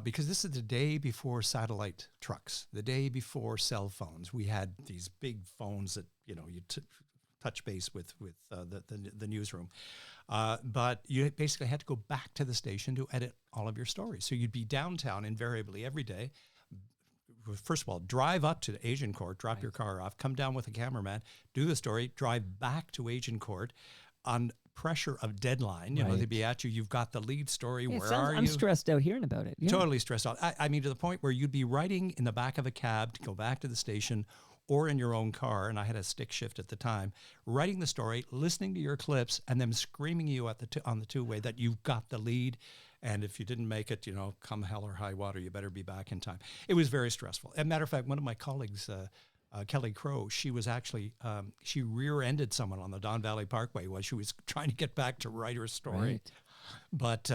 because this is the day before satellite trucks, the day before cell phones. We had these big phones that, you touch base with the newsroom. But you basically had to go back to the station to edit all of your stories. So you'd be downtown invariably every day. First of all, drive up to Agincourt, drop your car off, come down with a cameraman, do the story, drive back to Agincourt on pressure of deadline. They'd be at you. You've got the lead story. Where are you? I'm stressed out hearing about it. Yeah. Totally stressed out. I mean, to the point where you'd be writing in the back of a cab to go back to the station or in your own car, and I had a stick shift at the time, writing the story, listening to your clips, and them screaming you on the two-way that you've got the lead. And if you didn't make it, come hell or high water, you better be back in time. It was very stressful. As a matter of fact, one of my colleagues, Kelly Crow, she was actually, she rear-ended someone on the Don Valley Parkway while she was trying to get back to write her story. Right. But,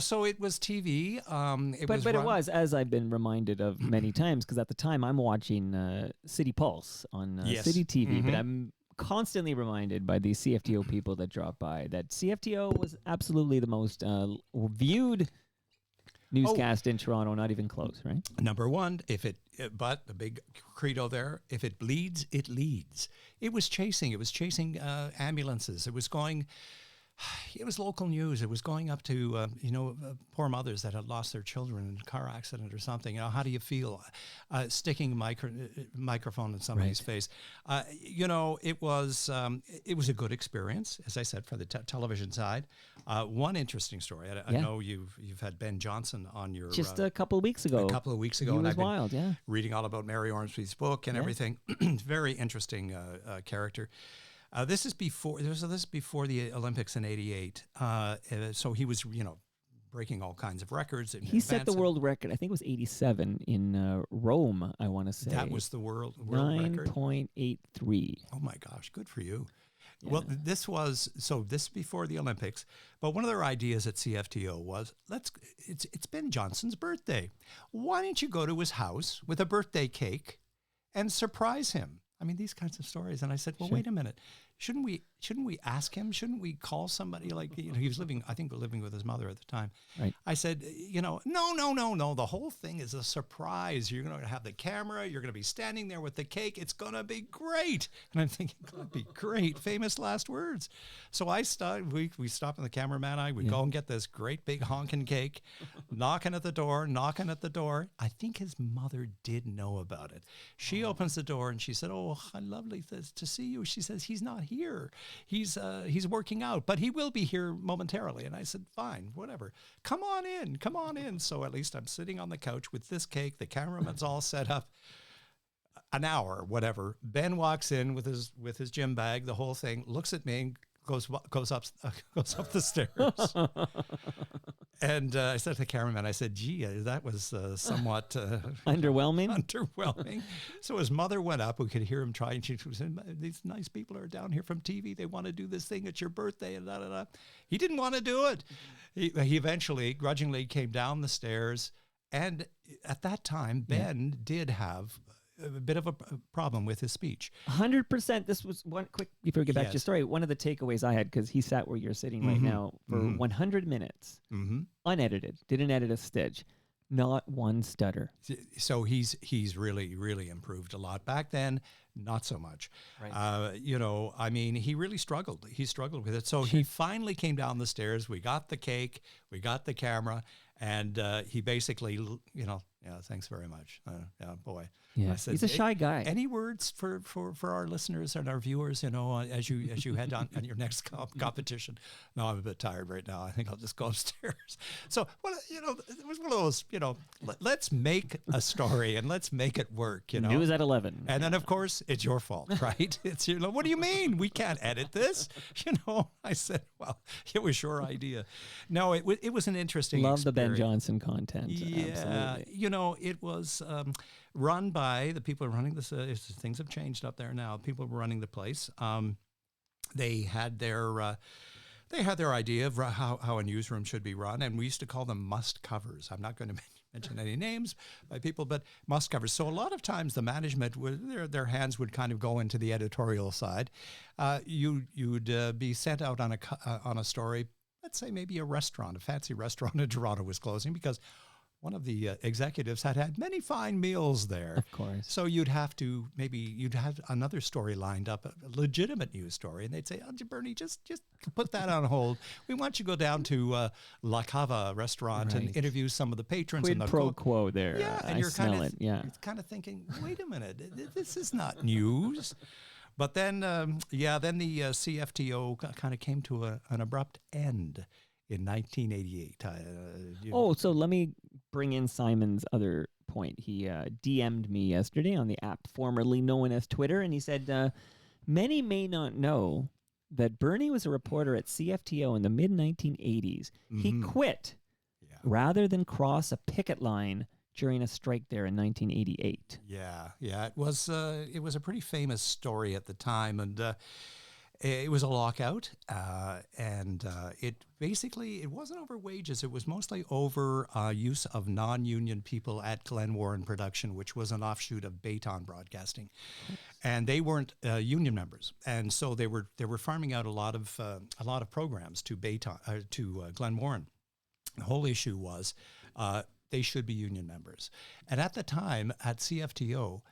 so it was TV. It was, as I've been reminded of many times, because at the time I'm watching City Pulse on City TV, Mm-hmm. but I'm constantly reminded by the CFTO people that drop by that CFTO was absolutely the most viewed newscast in Toronto, not even close, right? Number one, but the big credo there, if it bleeds, it leads. It was chasing ambulances. It was going It was local news. It was going up to, poor mothers that had lost their children in a car accident or something. How do you feel? Sticking a microphone in somebody's face. It was a good experience, as I said, for the television side. One interesting story. I know you've had Ben Johnson on your... Just a couple of weeks ago. He and was I've wild, been reading all about Mary Ormsby's book and everything. Very interesting character. This is before the Olympics in '88. So he was, breaking all kinds of records. He set the world record. I think it was 87 in Rome, I want to say. That was the world record? 9.83. Oh, my gosh. Good for you. Yeah. Well, this before the Olympics. But one of their ideas at CFTO was, it's Ben Johnson's birthday. Why don't you go to his house with a birthday cake and surprise him? I mean, these kinds of stories. And I said, well, wait a minute. Shouldn't we ask him? Shouldn't we call somebody? He was living with his mother at the time. Right. I said, no. The whole thing is a surprise. You're going to have the camera. You're going to be standing there with the cake. It's going to be great. And I'm thinking, going to be great. Famous last words. So we stopped in the cameraman. I would go and get this great big honking cake, knocking at the door. I think his mother did know about it. She opens the door and she said, oh, lovely to see you. She says, he's not here. He's working out, but he will be here momentarily. And I said, fine, whatever. Come on in. So at least I'm sitting on the couch with this cake. The cameraman's all set up. An hour, whatever. Ben walks in with his gym bag, the whole thing, looks at me and goes up the stairs. And I said to the cameraman, I said, gee, that was somewhat... Underwhelming? So his mother went up. We could hear him try. And she said, these nice people are down here from TV. They want to do this thing. It's your birthday. And da-da-da. He didn't want to do it. He eventually, grudgingly, came down the stairs. And at that time, Ben did have a bit of a problem with his speech. 100%. This was one quick, before we get back to your story, one of the takeaways I had, because he sat where you're sitting right now for 100 minutes, unedited, didn't edit a stitch, not one stutter. So he's really, really improved a lot. Back then, not so much. Right. He really struggled. He struggled with it. So he finally came down the stairs. We got the cake, we got the camera, and he basically, thanks very much. Boy. Yeah, I said, he's a shy guy. Any words for our listeners and our viewers, as you head on your next competition? No, I'm a bit tired right now. I think I'll just go upstairs. So, it was one of those, let's make a story and let's make it work, News at 11. And then, of course, it's your fault, right? It's what do you mean? We can't edit this. I said, well, it was your idea. No, it was an interesting Love experience. the Ben Johnson content. Yeah. Absolutely. It was run by the people running this. Things have changed up there now. People were running the place. They had their idea of how a newsroom should be run, and we used to call them must covers. I'm not going to mention any names by people, but must covers. So a lot of times the management their hands would kind of go into the editorial side. You'd be sent out on a story. Let's say maybe a fancy restaurant in Toronto was closing because one of the executives had many fine meals there. Of course. So you'd have another story lined up, a legitimate news story, and they'd say, "Oh, Bernie, just put that on hold. We want you to go down to La Cava restaurant and interview some of the patrons." Quid and pro quo there. Yeah, and you're kind of thinking, wait a minute, this is not news. But then the CFTO kind of came to an abrupt end in 1988. So let me bring in Simon's other point. He DM'd me yesterday on the app formerly known as Twitter, and he said, many may not know that Bernie was a reporter at CFTO in the mid-1980s. He quit rather than cross a picket line during a strike there in 1988. Yeah, it was a pretty famous story at the time, and it was a lockout, and it wasn't over wages. It was mostly over use of non-union people at Glen Warren Production, which was an offshoot of Bayton Broadcasting, and they weren't union members, and so they were farming out a lot of programs to Bayton to Glen Warren. The whole issue was they should be union members. And at the time, at CFTO,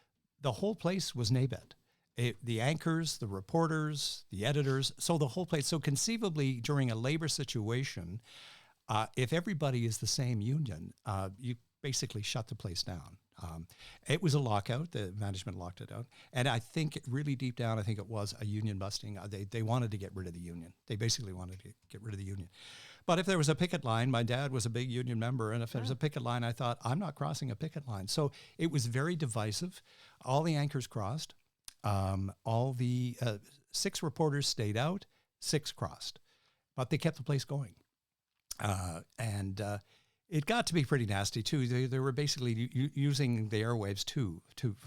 the whole place was NABET. the anchors, the reporters, the editors, so the whole place. So conceivably, during a labor situation, if everybody is the same union, you basically shut the place down. It was a lockout. The management locked it out. And I think really deep down, I think it was a union busting. They wanted to get rid of the union. They basically wanted to get rid of the union. But if there was a picket line, my dad was a big union member, and if there was a picket line, I thought, I'm not crossing a picket line. So it was very divisive. All the anchors crossed. All the 6 reporters stayed out, 6 crossed. But they kept the place going. And it got to be pretty nasty, too. They were basically using the airwaves, too,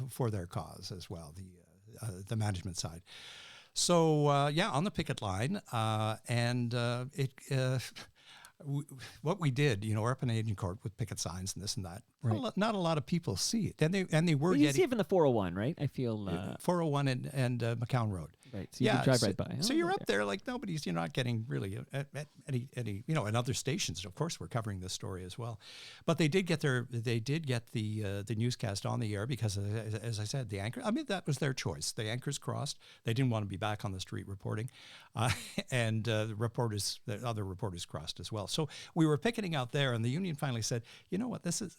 for their cause as well, the management side. So, on the picket line, what we did, we're up in Agent Court with picket signs and this and that. Right. Not a lot of people see it, and they were. You see it from the 401, right? I feel 401 and McCown Road. Right. So you can drive right by. So you're up there like nobody's. You're not getting really any. In other stations, of course, we're covering this story as well. But they did get the newscast on the air because, as I said, the anchor. I mean, that was their choice. The anchors crossed. They didn't want to be back on the street reporting, and the other reporters crossed as well. So we were picketing out there, and the union finally said, "You know what? This is,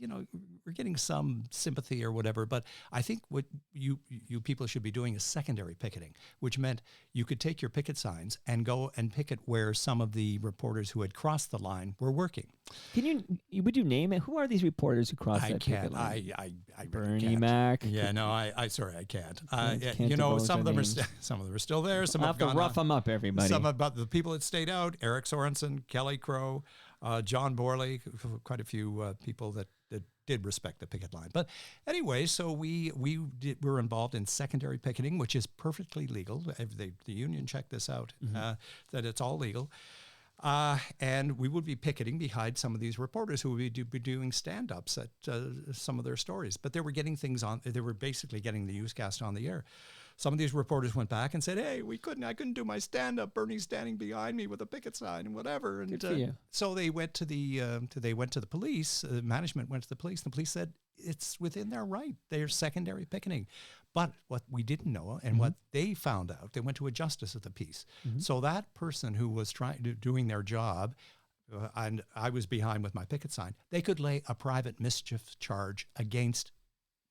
we're getting some sympathy or whatever, but I think what you people should be doing is secondary picketing, which meant you could take your picket signs and go and picket where some of the reporters who had crossed the line were working." Would you name it? Who are these reporters who crossed that picket line? I Bernie can't. Mac. Yeah, no, sorry, I can't. Can't some of them are still there. Some I'll have have to gone rough on. them up, everybody. Some about the people that stayed out: Eric Sorensen, Kelly Crow, John Borley, quite a few people that did respect the picket line. But anyway, so we were involved in secondary picketing, which is perfectly legal. The union checked this out, that it's all legal. And we would be picketing behind some of these reporters who would be doing stand-ups at some of their stories. But they were getting things on. They were basically getting the newscast on the air. Some of these reporters went back and said, "Hey, I couldn't do my stand-up. Bernie's standing behind me with a picket sign and whatever." And Good for you. so they went to the police. Management went to the police, and the police said it's within their right. They're secondary picketing. But what we didn't know, and what they found out, they went to a justice of the peace. So that person who was doing their job, and I was behind with my picket sign, they could lay a private mischief charge against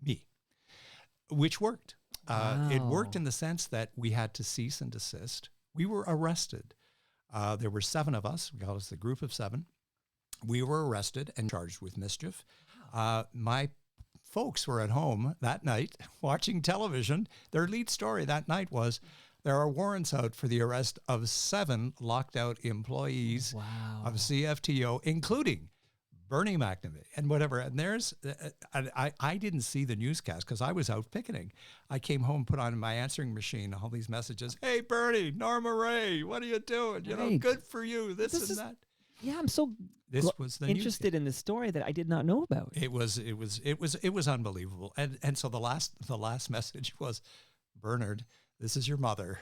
me, which worked. It worked in the sense that we had to cease and desist. We were arrested. There were 7 of us. We called us the group of 7. We were arrested and charged with mischief. My folks were at home that night watching television. Their lead story that night was, there are warrants out for the arrest of 7 locked out employees of CFTO, including Bernie McNamee and whatever. And I didn't see the newscast because I was out picketing. I came home, put on my answering machine all these messages. "Hey, Bernie, Norma Ray, what are you doing? Good for you, this and that." Yeah, I'm so was the interested in this story that I did not know about. It was unbelievable. And so the last message was, "Bernard, this is your mother.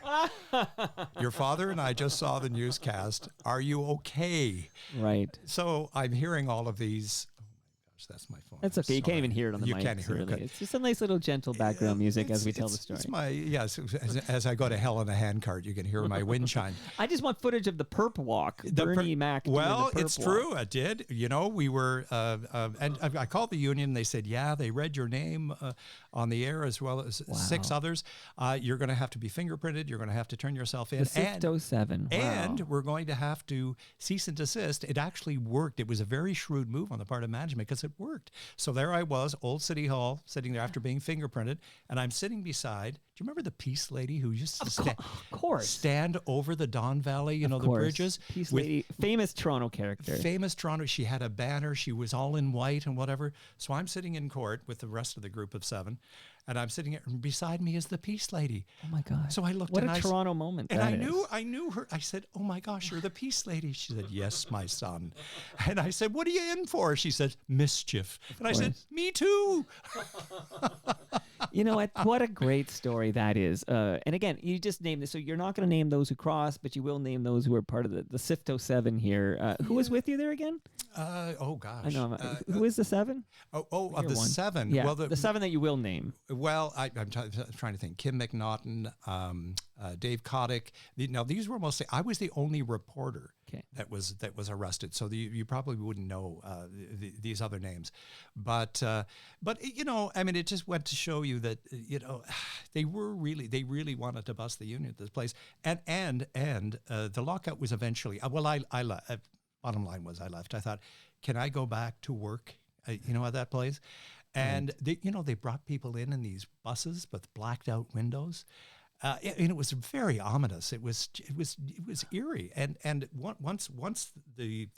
Your father and I just saw the newscast. Are you okay?" Right. So I'm hearing all of these. Oh my gosh, that's my phone. That's okay. You can't even hear it on the mic. You can't hear really. it. It's just a nice little gentle background music as we tell the story. It's as I go to hell in a handcart, you can hear my wind chime. I just want footage of the perp walk. Bernie Mac. Well, it's walk. true. I did. We were, and I called the union. They said, "Yeah, they read your name on the air as well as 6 others. You're going to have to be fingerprinted. You're going to have to turn yourself in. The CFTO-7. Wow. And we're going to have to cease and desist." It actually worked. It was a very shrewd move on the part of management because it worked. So there I was, Old City Hall, sitting there after being fingerprinted, and I'm sitting beside. Do you remember the Peace Lady who used to stand over the Don Valley, the bridges? Peace Lady, famous Toronto character. Famous Toronto. She had a banner. She was all in white and whatever. So I'm sitting in court with the rest of the group of 7, and I'm sitting here, and beside me is the Peace Lady. Oh my God. So I looked. What a Toronto moment. And I knew her. I said, "Oh my gosh, you're the Peace Lady." She said, "Yes, my son." And I said, "What are you in for?" She said, "Mischief." And I said, "Me too." You know what a great story that is. And again, you just named this, so you're not going to name those who crossed, but you will name those who are part of the CFTO-7 here. Who was with you there again? Oh gosh, I know. Who is the 7? of the one. 7. Yeah, Well, the 7 that you will name. Well, I'm trying to think. Kim McNaughton, Dave Kotick. Now, these were mostly. I was the only reporter that was arrested, so you probably wouldn't know these other names, but you know, I mean, it just went to show you that they really wanted to bust the union at this place, and the lockout was eventually. Bottom line was I left. I thought, can I go back to work? At that place. And they brought people in these buses with blacked out windows, and it was very ominous. It was eerie. And once they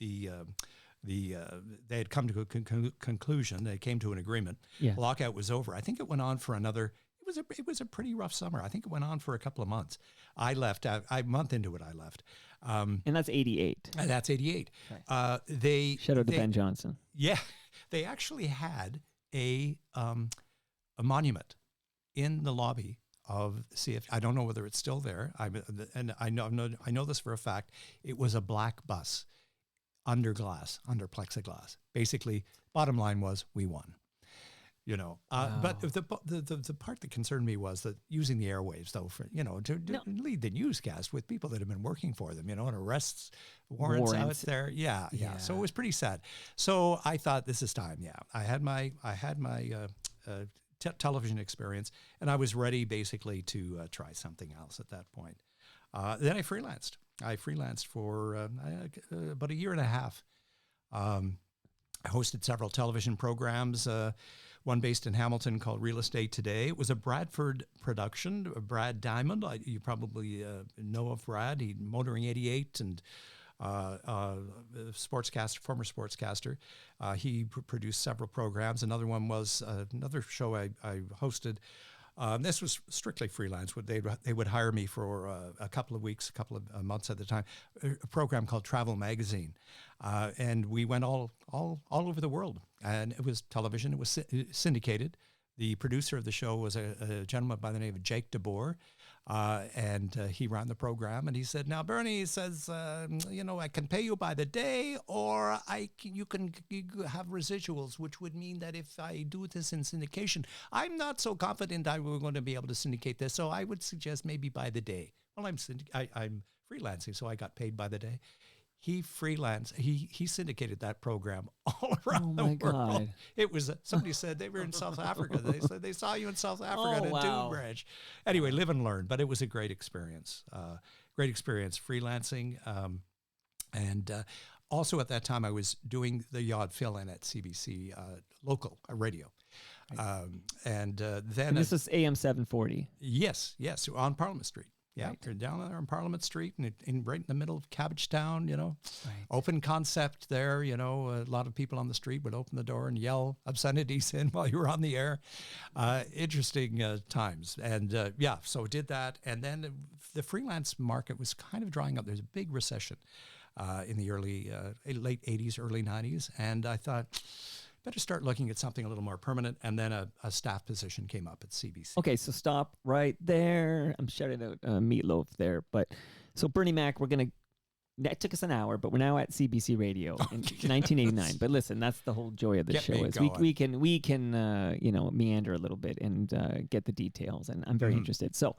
had come to a conclusion, they came to an agreement. Yeah. Lockout was over. I think it went on for another. It was a pretty rough summer. I think it went on for a couple of months. I left. A month into it, I left. And that's 88. That's 88. Right. Shout out to Ben Johnson. Yeah, they actually had a monument in the lobby of CF. I don't know whether it's still there. I know this for a fact. It was a black bus under plexiglass. Basically, bottom line was we won. Wow. But the part that concerned me was that using the airwaves, though, for to lead the newscast with people that have been working for them, and arrests, warrants out there, yeah. So it was pretty sad. So I thought, this is time. Yeah, I had my television experience, and I was ready basically to try something else at that point. Then I freelanced. For about a year and a half. I hosted several television programs, one based in Hamilton called Real Estate Today. It was a Bradford production, Brad Diamond. You probably know of Brad. He Motoring 88 and former sportscaster. He produced several programs. Another one was another show I hosted. This was strictly freelance. They would hire me for a couple of weeks, a couple of months at the time. A program called Travel Magazine, and we went all over the world. And it was television. It was syndicated. The producer of the show was a gentleman by the name of Jake DeBoer, and he ran the program. And he said, "Now, Bernie," says, "I can pay you by the day, or you can have residuals, which would mean that if I do this in syndication, I'm not so confident I we're going to be able to syndicate this. So I would suggest maybe by the day." Well, I'm freelancing, so I got paid by the day. He syndicated that program all around the world. God. It was somebody said they were in South Africa. They said they saw you in South Africa at a Doom branch. Anyway, live and learn. But it was a great experience. Freelancing, and also at that time I was doing the odd fill-in at CBC local radio. Right. And this is AM 740. Yes, on Parliament Street. Yeah, right. You're down there on Parliament Street and right in the middle of Cabbagetown, Right. Open concept there, a lot of people on the street would open the door and yell obscenities in while you were on the air. Interesting times. And so did that. And then the freelance market was kind of drying up. There's a big recession in the late 80s, early 90s. And I thought, better start looking at something a little more permanent. And then a staff position came up at CBC. Okay, so stop right there. I'm shouting out Meatloaf there. But so Bernie Mac, that took us an hour, but we're now at CBC Radio in 1989. But listen, that's the whole joy of the show is we can meander a little bit and get the details. And I'm very interested. So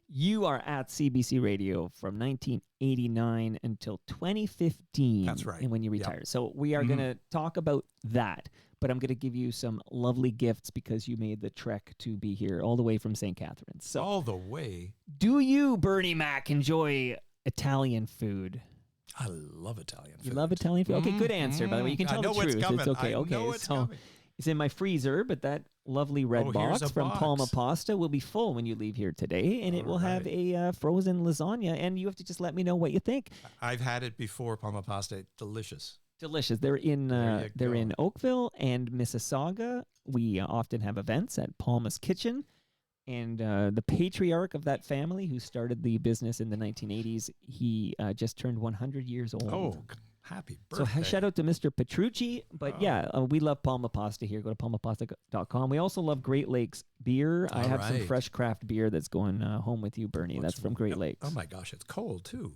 you are at CBC Radio from 1989 until 2015. That's right. And when you retired. So we are going to talk about that. But I'm going to give you some lovely gifts because you made the trek to be here all the way from St. Catharines. So all the way. Do you, Bernie Mac, enjoy Italian food? I love Italian food. You love Italian food? Okay, good answer, by the way. You can tell the truth. It's okay. It's in my freezer, but that lovely red box from Palma Pasta will be full when you leave here today, and it will have a frozen lasagna, and you have to just let me know what you think. I've had it before, Palma Pasta. Delicious. They're in Oakville and Mississauga. We often have events at Palma's Kitchen. And the patriarch of that family who started the business in the 1980s, he just turned 100 years old. Oh, Happy So birthday. shout out to Mr. Petrucci. But we love Palma Pasta here. Go to palmapasta.com. We also love Great Lakes beer. I have some fresh craft beer that's going home with you, Bernie. That's from Great Lakes. Oh my gosh, it's cold too.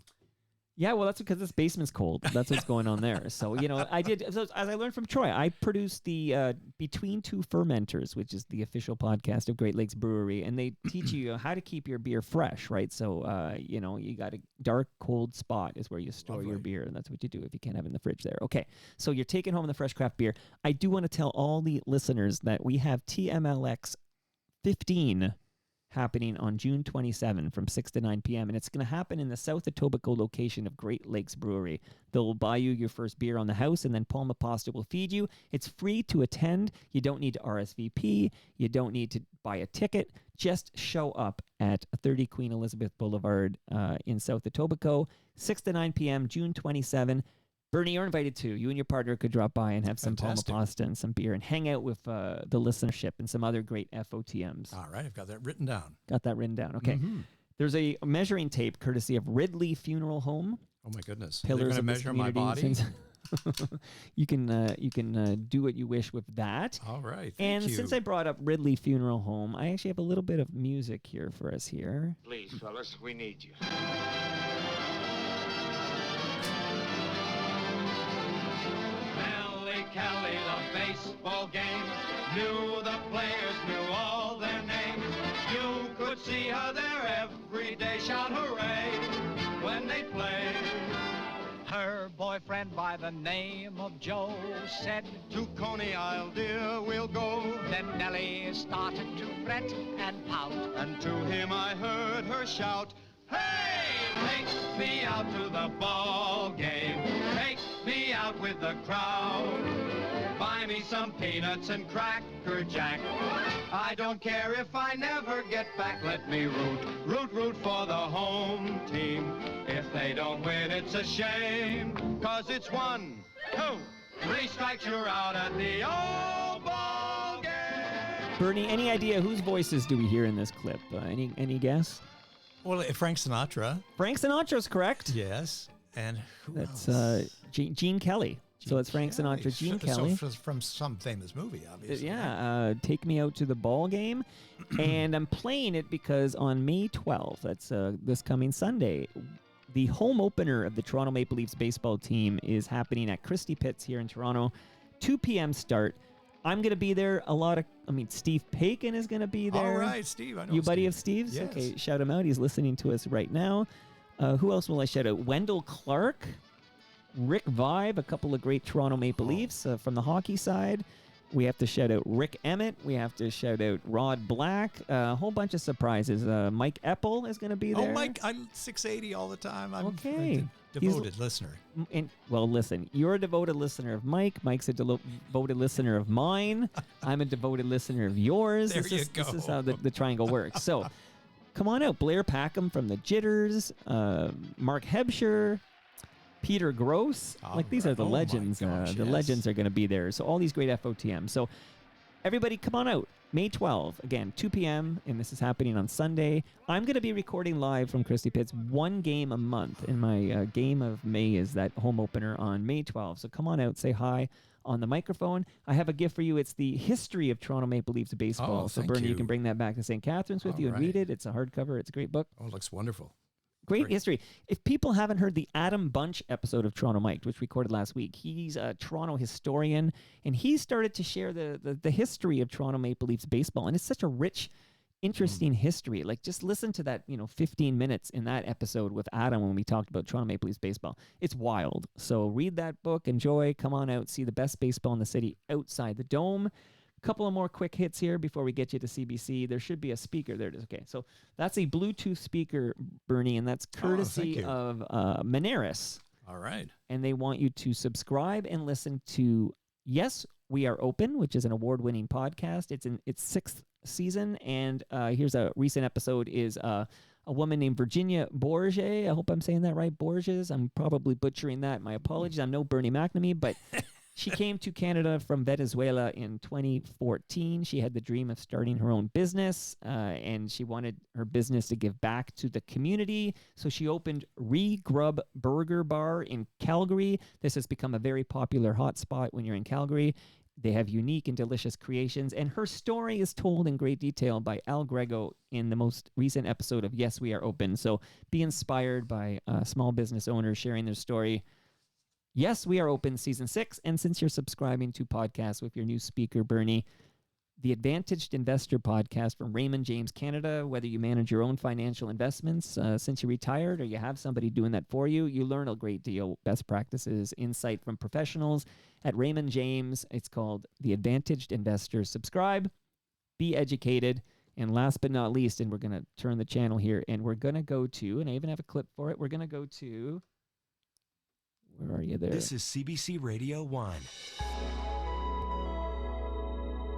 Yeah, well, that's because this basement's cold. That's what's going on there. So, as I learned from Troy, I produced the Between Two Fermenters, which is the official podcast of Great Lakes Brewery, and they teach you how to keep your beer fresh, right? So, you got a dark, cold spot is where you store your beer, and that's what you do if you can't have it in the fridge there. Okay, so you're taking home the fresh craft beer. I do want to tell all the listeners that we have TMLX 15 happening on June 27 from 6 to 9 p.m. And it's going to happen in the South Etobicoke location of Great Lakes Brewery. They'll buy you your first beer on the house, and then Palma Pasta will feed you. It's free to attend. You don't need to RSVP. You don't need to buy a ticket. Just show up at 30 Queen Elizabeth Boulevard in South Etobicoke, 6 to 9 p.m., June 27. Bernie, you're invited too. You and your partner could drop by and have some Palma Pasta and some beer and hang out with the listenership and some other great FOTMs. All right, I've got that written down. Got that written down. Okay. Mm-hmm. There's a measuring tape courtesy of Ridley Funeral Home. Oh my goodness! Pillars They're going to measure my body. You can do what you wish with that. All right. Thank you. Since I brought up Ridley Funeral Home, I actually have a little bit of music here for us here. Please, fellas, we need you. Kelly, the baseball game, knew the players, knew all their names. You could see her there every day, shout hooray when they played. Her boyfriend by the name of Joe said, to Coney Isle, dear, we'll go. Then Nellie started to fret and pout, and to him I heard her shout, hey, take me out to the ball game. Take me out with the crowd. Buy me some peanuts and Cracker Jack. I don't care if I never get back. Let me root for the home team. If they don't win, it's a shame. 'Cause it's 1, 2, 3 strikes, you're out at the old ball game. Bernie, any idea whose voices do we hear in this clip? Any guess? Well, Frank Sinatra. Frank Sinatra's correct. Yes. And who else? Gene Kelly. So it's Frank Sinatra, Gene Kelly. So from some famous movie, obviously. Yeah, Take Me Out to the Ball Game. And I'm playing it because on May 12th, that's this coming Sunday, the home opener of the Toronto Maple Leafs baseball team is happening at Christie Pitts here in Toronto. 2 p.m. start. I'm going to be there. Steve Paikin is going to be there. All right, Steve. I know You buddy Steve. of Steve's? Yes. Okay, shout him out. He's listening to us right now. Who else will I shout out? Wendell Clark, Rick Vibe, a couple of great Toronto Maple Leafs from the hockey side. We have to shout out Rick Emmett. We have to shout out Rod Black. A whole bunch of surprises. Mike Eppel is going to be there. Oh, Mike, I'm 680 all the time. I'm okay. a devoted listener. Listen, you're a devoted listener of Mike. Mike's a devoted listener of mine. I'm a devoted listener of yours. There you go. This is how the triangle works. So come on out. Blair Packham from the Jitters. Mark Hebscher. Peter Gross, these are the legends. Gosh, the legends are going to be there. So all these great FOTM. So everybody, come on out. May 12th, again, 2 p.m., and this is happening on Sunday. I'm going to be recording live from Christie Pitts 1 game a month, and my game of May is that home opener on May 12th. So come on out, say hi on the microphone. I have a gift for you. It's the history of Toronto Maple Leafs baseball. Oh, so thank Bernie, you can bring that back to St. Catharines with you and read it. It's a hardcover. It's a great book. Oh, it looks wonderful. Great history. If people haven't heard the Adam Bunch episode of Toronto Mike, which we recorded last week, he's a Toronto historian, and he started to share the history of Toronto Maple Leafs baseball. And it's such a rich, interesting history. Just listen to that, 15 minutes in that episode with Adam when we talked about Toronto Maple Leafs baseball. It's wild. So read that book, enjoy, come on out, see the best baseball in the city outside the Dome. Couple of more quick hits here before we get you to CBC. There should be a speaker. There it is. Okay, so that's a Bluetooth speaker, Bernie, and that's courtesy of Moneris. All right. And they want you to subscribe and listen to Yes, We Are Open, which is an award-winning podcast. It's in its 6th season, and here's a recent episode is a woman named Virginia Borges. I hope I'm saying that right, Borges. I'm probably butchering that. My apologies. I'm no Bernie McNamee, but She came to Canada from Venezuela in 2014. She had the dream of starting her own business, and she wanted her business to give back to the community. So she opened Regrub Burger Bar in Calgary. This has become a very popular hotspot when you're in Calgary. They have unique and delicious creations, and her story is told in great detail by Al Grego in the most recent episode of Yes, We Are Open. So be inspired by small business owners sharing their story. Yes, We Are Open, Season 6, and since you're subscribing to podcasts with your new speaker, Bernie, the Advantaged Investor podcast from Raymond James Canada, whether you manage your own financial investments since you retired or you have somebody doing that for you, you learn a great deal, best practices, insight from professionals at Raymond James. It's called The Advantaged Investor. Subscribe, be educated, and last but not least, and we're going to turn the channel here, and we're going to go to, and I even have a clip for it, we're going to go to, where are you there? This is CBC Radio One.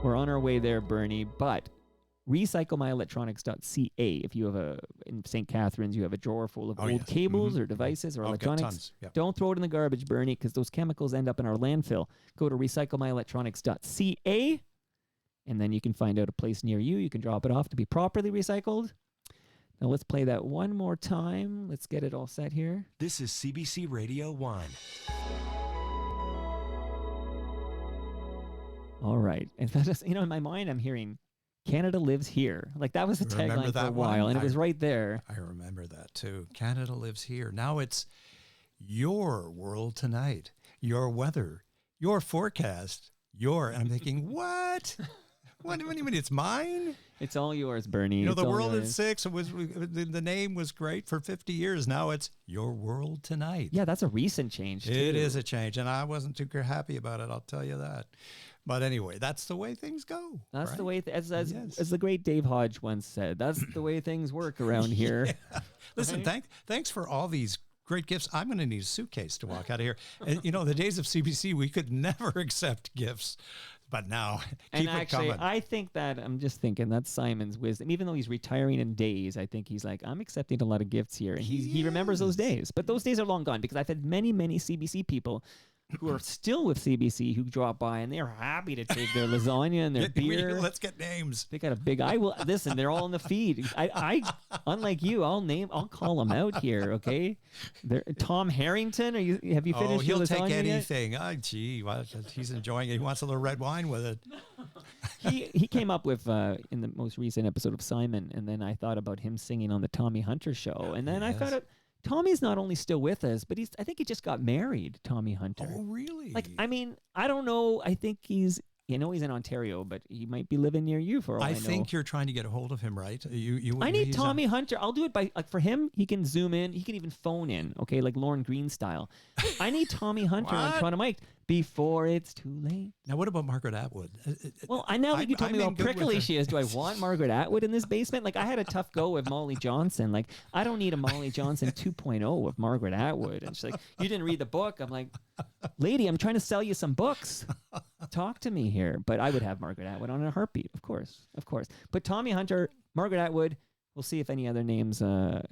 We're on our way there, Bernie, but recyclemyelectronics.ca. If you have in St. Catharines, you have a drawer full of old cables or devices or electronics. Don't throw it in the garbage, Bernie, because those chemicals end up in our landfill. Go to recyclemyelectronics.ca, and then you can find out a place near you. You can drop it off to be properly recycled. Now let's play that one more time. Let's get it all set here. This is CBC Radio One. All right. And that is, in my mind, I'm hearing Canada lives here. Like that was the tagline for a while, and it was right there. I remember that too. Canada lives here. Now it's your world tonight, your weather, your forecast, and I'm thinking, what? What do you mean it's mine? It's all yours, Bernie. The world at 6, the name was great for 50 years. Now it's your world tonight. Yeah, that's a recent change, too. It is a change, and I wasn't too happy about it, I'll tell you that. But anyway, that's the way things go. That's right? the way, as the great Dave Hodge once said, that's the way things work around here. Yeah. Listen, thanks for all these great gifts. I'm going to need a suitcase to walk out of here. And, the days of CBC, we could never accept gifts. But now, keep it coming. I think that, I'm just thinking, that's Simon's wisdom. Even though he's retiring in days, I think he's like, I'm accepting a lot of gifts here. And he remembers those days. But those days are long gone, because I've had many, many CBC people who are still with CBC who drop by, and they're happy to take their lasagna and their beer. Let's get names. They got a big listen, they're all in the feed. I unlike you, I'll call them out here, okay? Tom Harrington, have you finished your lasagna? He'll take anything. He's enjoying it. He wants a little red wine with it. He came up with in the most recent episode of Simon, and then I thought about him singing on the Tommy Hunter show, and then I found out Tommy's not only still with us, but I think he just got married, Tommy Hunter. Oh, really? I don't know. I think he's in Ontario, but he might be living near you for all I know. I think you're trying to get a hold of him, right? I need Tommy Hunter. I'll do it by, for him, he can zoom in. He can even phone in, okay, like Lauren Green style. I need Tommy Hunter on Toronto Mike before it's too late. Now, what about Margaret Atwood? Well, I know you told me how prickly she is. Do I want Margaret Atwood in this basement? Like, I had a tough go with Molly Johnson. Like, I don't need a Molly Johnson 2.0 with Margaret Atwood. And she's like, you didn't read the book. I'm like, lady, I'm trying to sell you some books. Talk to me here. But I would have Margaret Atwood on a heartbeat, of course. But Tommy Hunter, Margaret Atwood, we'll see if any other names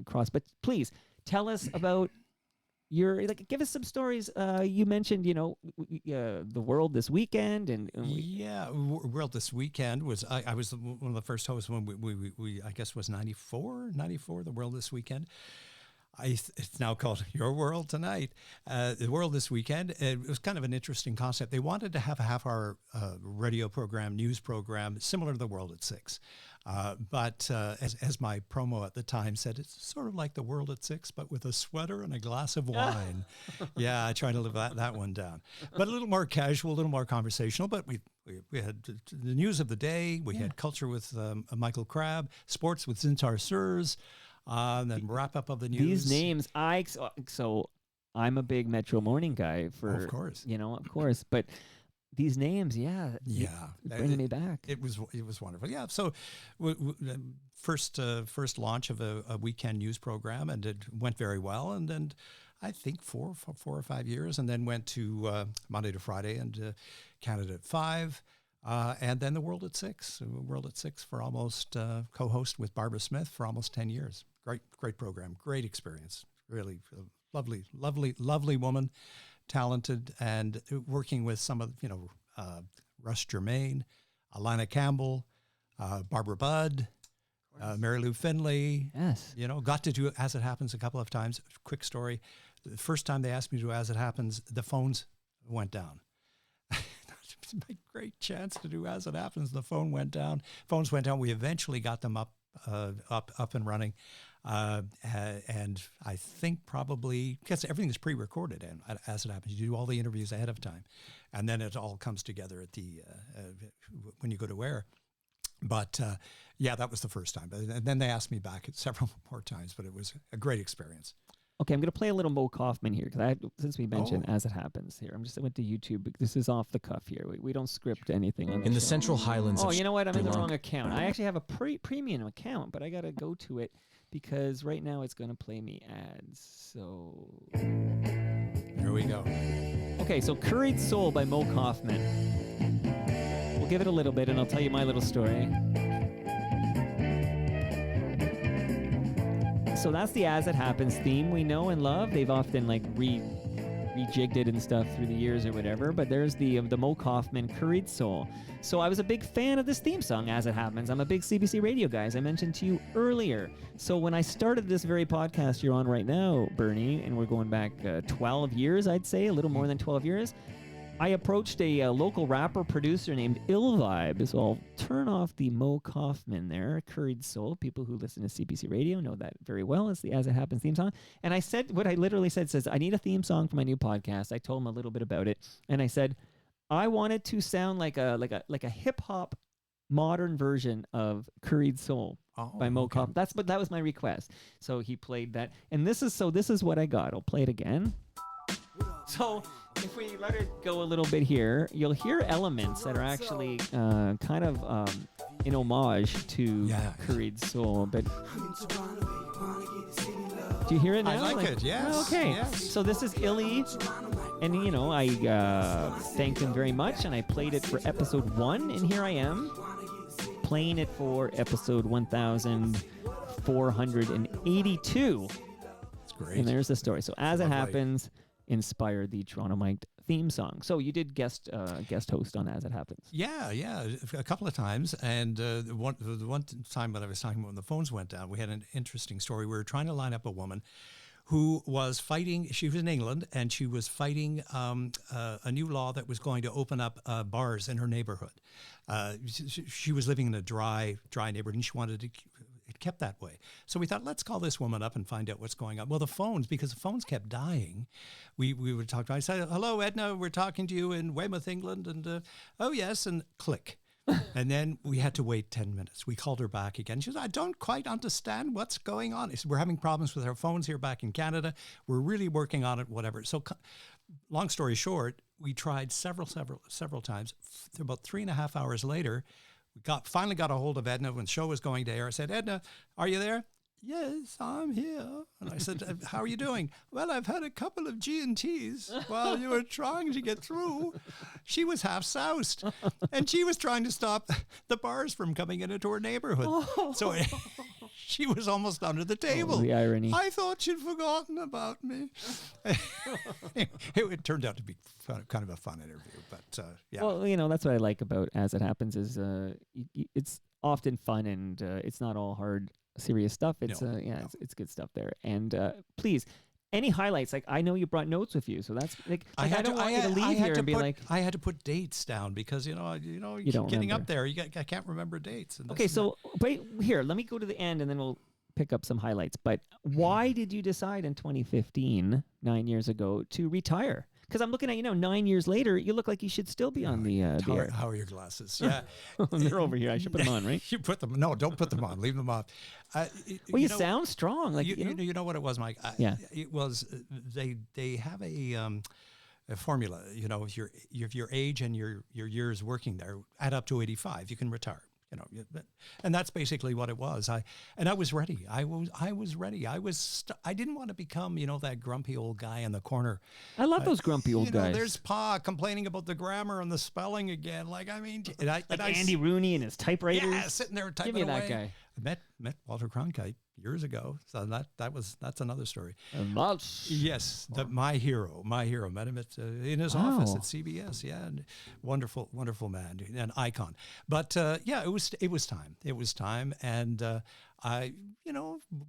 cross. But please, tell us about give us some stories. You mentioned, the World This Weekend, World This Weekend was I was one of the first hosts when we I guess was 94, the World This Weekend. It's now called Your World Tonight. The World This Weekend. It was kind of an interesting concept. They wanted to have a half-hour radio program, news program, similar to the World at 6. But as my promo at the time said, it's sort of like the World at 6, but with a sweater and a glass of wine. Yeah, I try to live that one down. But a little more casual, a little more conversational. But we had the news of the day. We had culture with Michael Crabb, sports with Zintar Surs, and then wrap up of the news. These names, so I'm a big Metro Morning guy of course. Of course. But these names, bringing me back. It was wonderful. Yeah. So, first launch of a weekend news program, and it went very well. And then I think 4 or 5 years, and then went to Monday to Friday and Canada at 5, and then the World at 6. World at 6 for almost co-host with Barbara Smith for almost 10 years. Great program, great experience. Really lovely woman. talented, and working with some of, Russ Germain, Alana Campbell, Barbara Budd, Mary Lou Finley. Yes. Got to do As It Happens a couple of times. Quick story. The first time they asked me to do As It Happens, the phones went down. It's my great chance to do As It Happens. The phones went down. We eventually got them up and running. And I think probably, because everything is pre-recorded and As It Happens, you do all the interviews ahead of time. And then it all comes together at the when you go to air. But that was the first time. And then they asked me back several more times, but it was a great experience. Okay, I'm going to play a little Mo Kaufman here, because since we mentioned As It Happens here, I went to YouTube. This is off the cuff here. We don't script anything on In the show. Central Highlands. Oh, you know what? I'm in the wrong account. I actually have a premium account, but I got to go to it because right now it's going to play me ads. So here we go. Okay, so Curried Soul by Mo Kaufman. We'll give it a little bit, and I'll tell you my little story. So that's the As It Happens theme we know and love. They've often rejigged it and stuff through the years or whatever, but there's the Mo Kaufman Curried Soul. So I was a big fan of this theme song, As It Happens. I'm a big CBC radio guy, as I mentioned to you earlier. So when I started this very podcast you're on right now, Bernie, and we're going back 12 years, I'd say, a little more than 12 years, I approached a local rapper producer named Ill Vibe. So I'll turn off the Mo Kaufman there, Curried Soul. People who listen to CBC Radio know that very well. It's the As It Happens theme song. And I said, what I literally said says, I need a theme song for my new podcast. I told him a little bit about it. And I said, I want it to sound like a hip hop modern version of Curried Soul by Mo Kaufman. That was my request. So he played that. And this is what I got. I'll play it again. So if we let it go a little bit here, you'll hear elements that are actually kind of in homage to Curried Soul. But do you hear it now? I like it, yes. Okay. Yes. So this is Illy. And, I thanked him very much, and I played it for episode 1, and here I am playing it for episode 1482. That's great. And there's the story. So As It Happens inspired the Toronto Mic'd theme song. So you did guest host on As It Happens. Yeah, a couple of times. And the one time when I was talking about when the phones went down, we had an interesting story. We were trying to line up a woman who was fighting. She was in England, and she was fighting a new law that was going to open up bars in her neighborhood. She was living in a dry neighborhood, and she wanted it kept that way. So we thought, let's call this woman up and find out what's going on. Well, because the phones kept dying, we would talk to her. I said, hello, Edna, we're talking to you in Weymouth, England. And, oh, yes, and click. And then we had to wait 10 minutes. We called her back again. She said, I don't quite understand what's going on. We're having problems with our phones here back in Canada. We're really working on it, whatever. So long story short, we tried several times. About 3.5 hours later, we finally got a hold of Edna when the show was going to air. I said, Edna, are you there? Yes, I'm here. And I said, how are you doing? Well, I've had a couple of G&Ts while you were trying to get through. She was half soused, and she was trying to stop the bars from coming into her neighborhood. So she was almost under the table. Oh, the irony. I thought she'd forgotten about me. It turned out to be kind of a fun interview, but yeah. Well, that's what I like about As It Happens is it's often fun, and it's not all hard, serious stuff. It's it's good stuff there. And please, any highlights? Like, I know you brought notes with you, so that's I don't want you to leave here and be like, I had to put dates down because you don't getting remember. Up there. I can't remember dates. And okay, so wait here. Let me go to the end, and then we'll pick up some highlights. But why did you decide in 2015, 9 years ago, to retire? Because I'm looking at 9 years later, you look like you should still be on the air. How are your glasses? Yeah, they're over here. I should put them on, right? You put them. No, don't put them on. Leave them off. You sound strong. Like you know what it was, Mike. It was they have a formula. If your age and your years working there add up to 85, you can retire. And that's basically what it was. I was ready. I was ready. I didn't want to become, that grumpy old guy in the corner. I love those grumpy old guys. There's Pa complaining about the grammar and the spelling again. Andy Rooney and his typewriters. Yeah, sitting there typing away. Give me that guy. I met Walter Cronkite years ago. So that's another story. And that's Yes, my hero. Met him in his office at CBS. Yeah, and wonderful man, an icon. But it was time, and I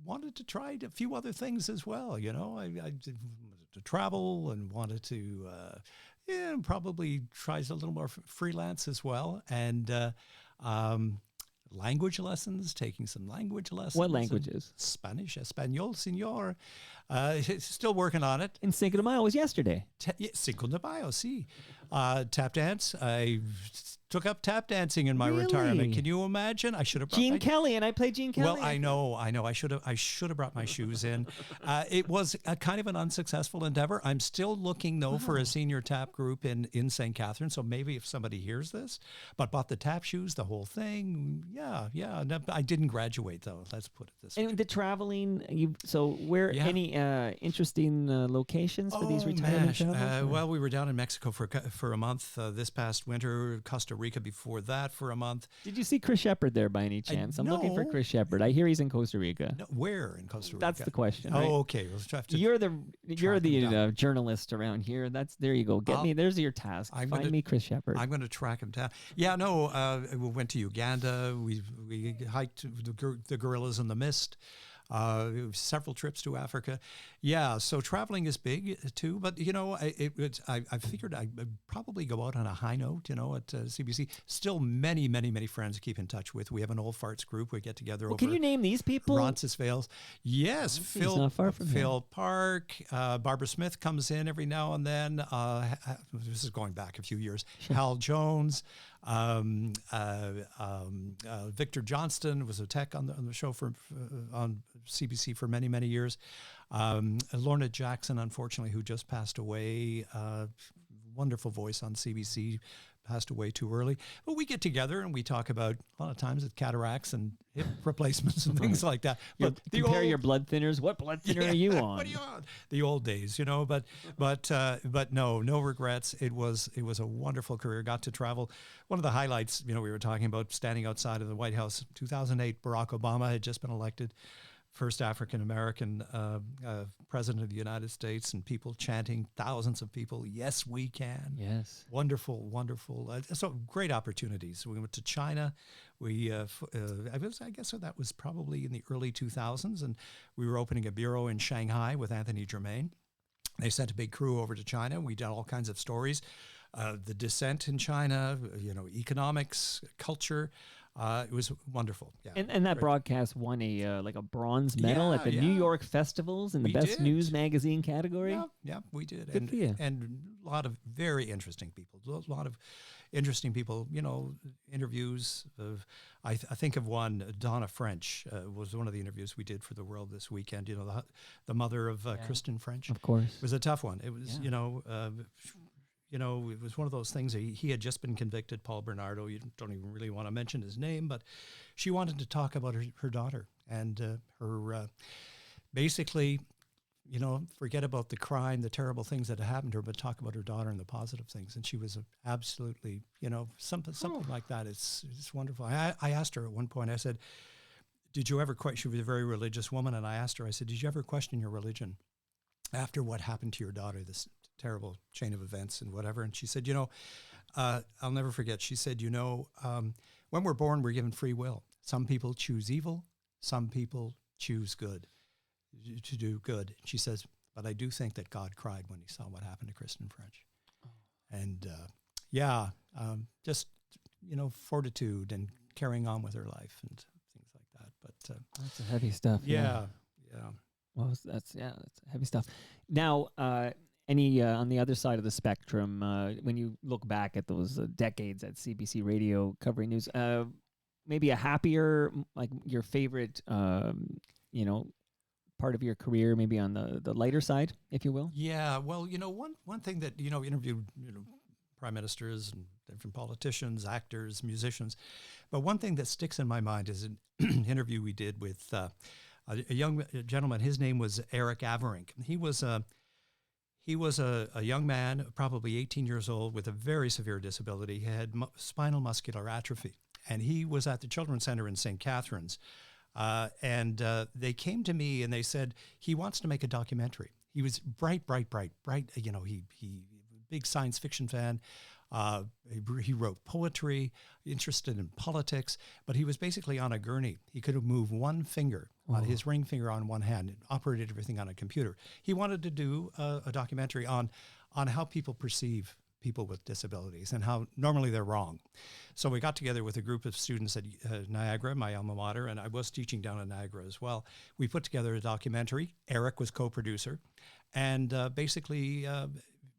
wanted to try a few other things as well. I wanted to travel and wanted to probably try a little more freelance as well, and language lessons, taking some language lessons. What languages? Spanish, Espanol, señor. Still working on it. And Cinco de Mayo was yesterday. Cinco de Mayo, sí. Tap dance. I took up tap dancing in my Really? retirement. Can you imagine? I should have brought Gene Kelly, and I played Gene Kelly. Well, I know. I should have brought my shoes in. It was a kind of an unsuccessful endeavor. I'm still looking though for a senior tap group in St. Catharines. So maybe if somebody hears this, but bought the tap shoes, the whole thing. Yeah. No, I didn't graduate though. Let's put it this way. And the traveling, any interesting locations for these retirement travels? Well, we were down in Mexico for a month this past winter. Costa Rica before that for a month. Did you see Chris Shepard there by any chance? I'm looking for no. Chris Shepard. I hear he's in Costa Rica. No, where in Costa Rica? That's the question. Right? Oh, okay. We'll have to You're track him the down. journalist around here. There you go. There's your task. Find me Chris Shepard. I'm going to track him down. Yeah, no. We went to Uganda. We hiked the gorillas in the mist. Several trips to Africa. Yeah, so traveling is big too. But I figured I'd probably go out on a high note. At CBC. Still many friends to keep in touch with. We have an old farts group. We get together over. Can you name these people? Roncesvalles. Yes, He's not far from Phil Park. Barbara Smith comes in every now and then. This is going back a few years. Sure. Hal Jones. Victor Johnston was a tech on the show on CBC for many years. Lorna Jackson, unfortunately, who just passed away. Wonderful voice on CBC, passed away too early. But we get together and we talk about a lot of times at cataracts and hip replacements and things like that. But compare your blood thinners. What blood thinner are you on? What are you on? The old days, But no regrets. It was a wonderful career. Got to travel. One of the highlights, we were talking about standing outside of the White House. 2008, Barack Obama had just been elected. First African-American president of the United States, and people chanting, thousands of people, yes, we can. Yes. Wonderful. So great opportunities. We went to China. I guess that was probably in the early 2000s, and we were opening a bureau in Shanghai with Anthony Germain. They sent a big crew over to China. We did all kinds of stories. The descent in China, economics, culture. It was wonderful. Yeah, and that broadcast won a bronze medal at the New York festivals in the best news magazine category. Yeah, we did. Good for you. And a lot of very interesting people. Interviews of. I think of one. Donna French was one of the interviews we did for The World this weekend. The mother of Kristen French. Of course, it was a tough one. It was it was one of those things. He had just been convicted, Paul Bernardo. You don't even really want to mention his name, but she wanted to talk about her daughter and her basically, forget about the crime, the terrible things that had happened to her, but talk about her daughter and the positive things. And she was absolutely, something like that. It's wonderful. I asked her at one point, I said, did you ever question, she was a very religious woman, and I asked her, I said, did you ever question your religion after what happened to your daughter, this terrible chain of events and whatever? And she said, I'll never forget. She said, when we're born, we're given free will. Some people choose evil. Some people choose good, to do good. She says, but I do think that God cried when he saw what happened to Kristen French. And just, fortitude and carrying on with her life and things like that. But that's heavy stuff. Yeah. Well, that's heavy stuff. Now, any on the other side of the spectrum, when you look back at those decades at CBC Radio covering news, maybe a happier, like your favorite, part of your career, maybe on the lighter side, if you will? Yeah, well, one thing that, interviewed, prime ministers and different politicians, actors, musicians, but one thing that sticks in my mind is an interview we did with a young gentleman. His name was Eric Averink. He was a young man, probably 18 years old, with a very severe disability. He had spinal muscular atrophy, and he was at the Children's Center in St. Catharines And they came to me and they said, he wants to make a documentary. He was bright. You know, he big science fiction fan. He wrote poetry, interested in politics, but he was basically on a gurney. He could move one finger, his ring finger on one hand, and operated everything on a computer. He wanted to do a documentary on how people perceive people with disabilities and how normally they're wrong. So we got together with a group of students at Niagara, my alma mater, and I was teaching down at Niagara as well. We put together a documentary. Eric was co-producer, and basically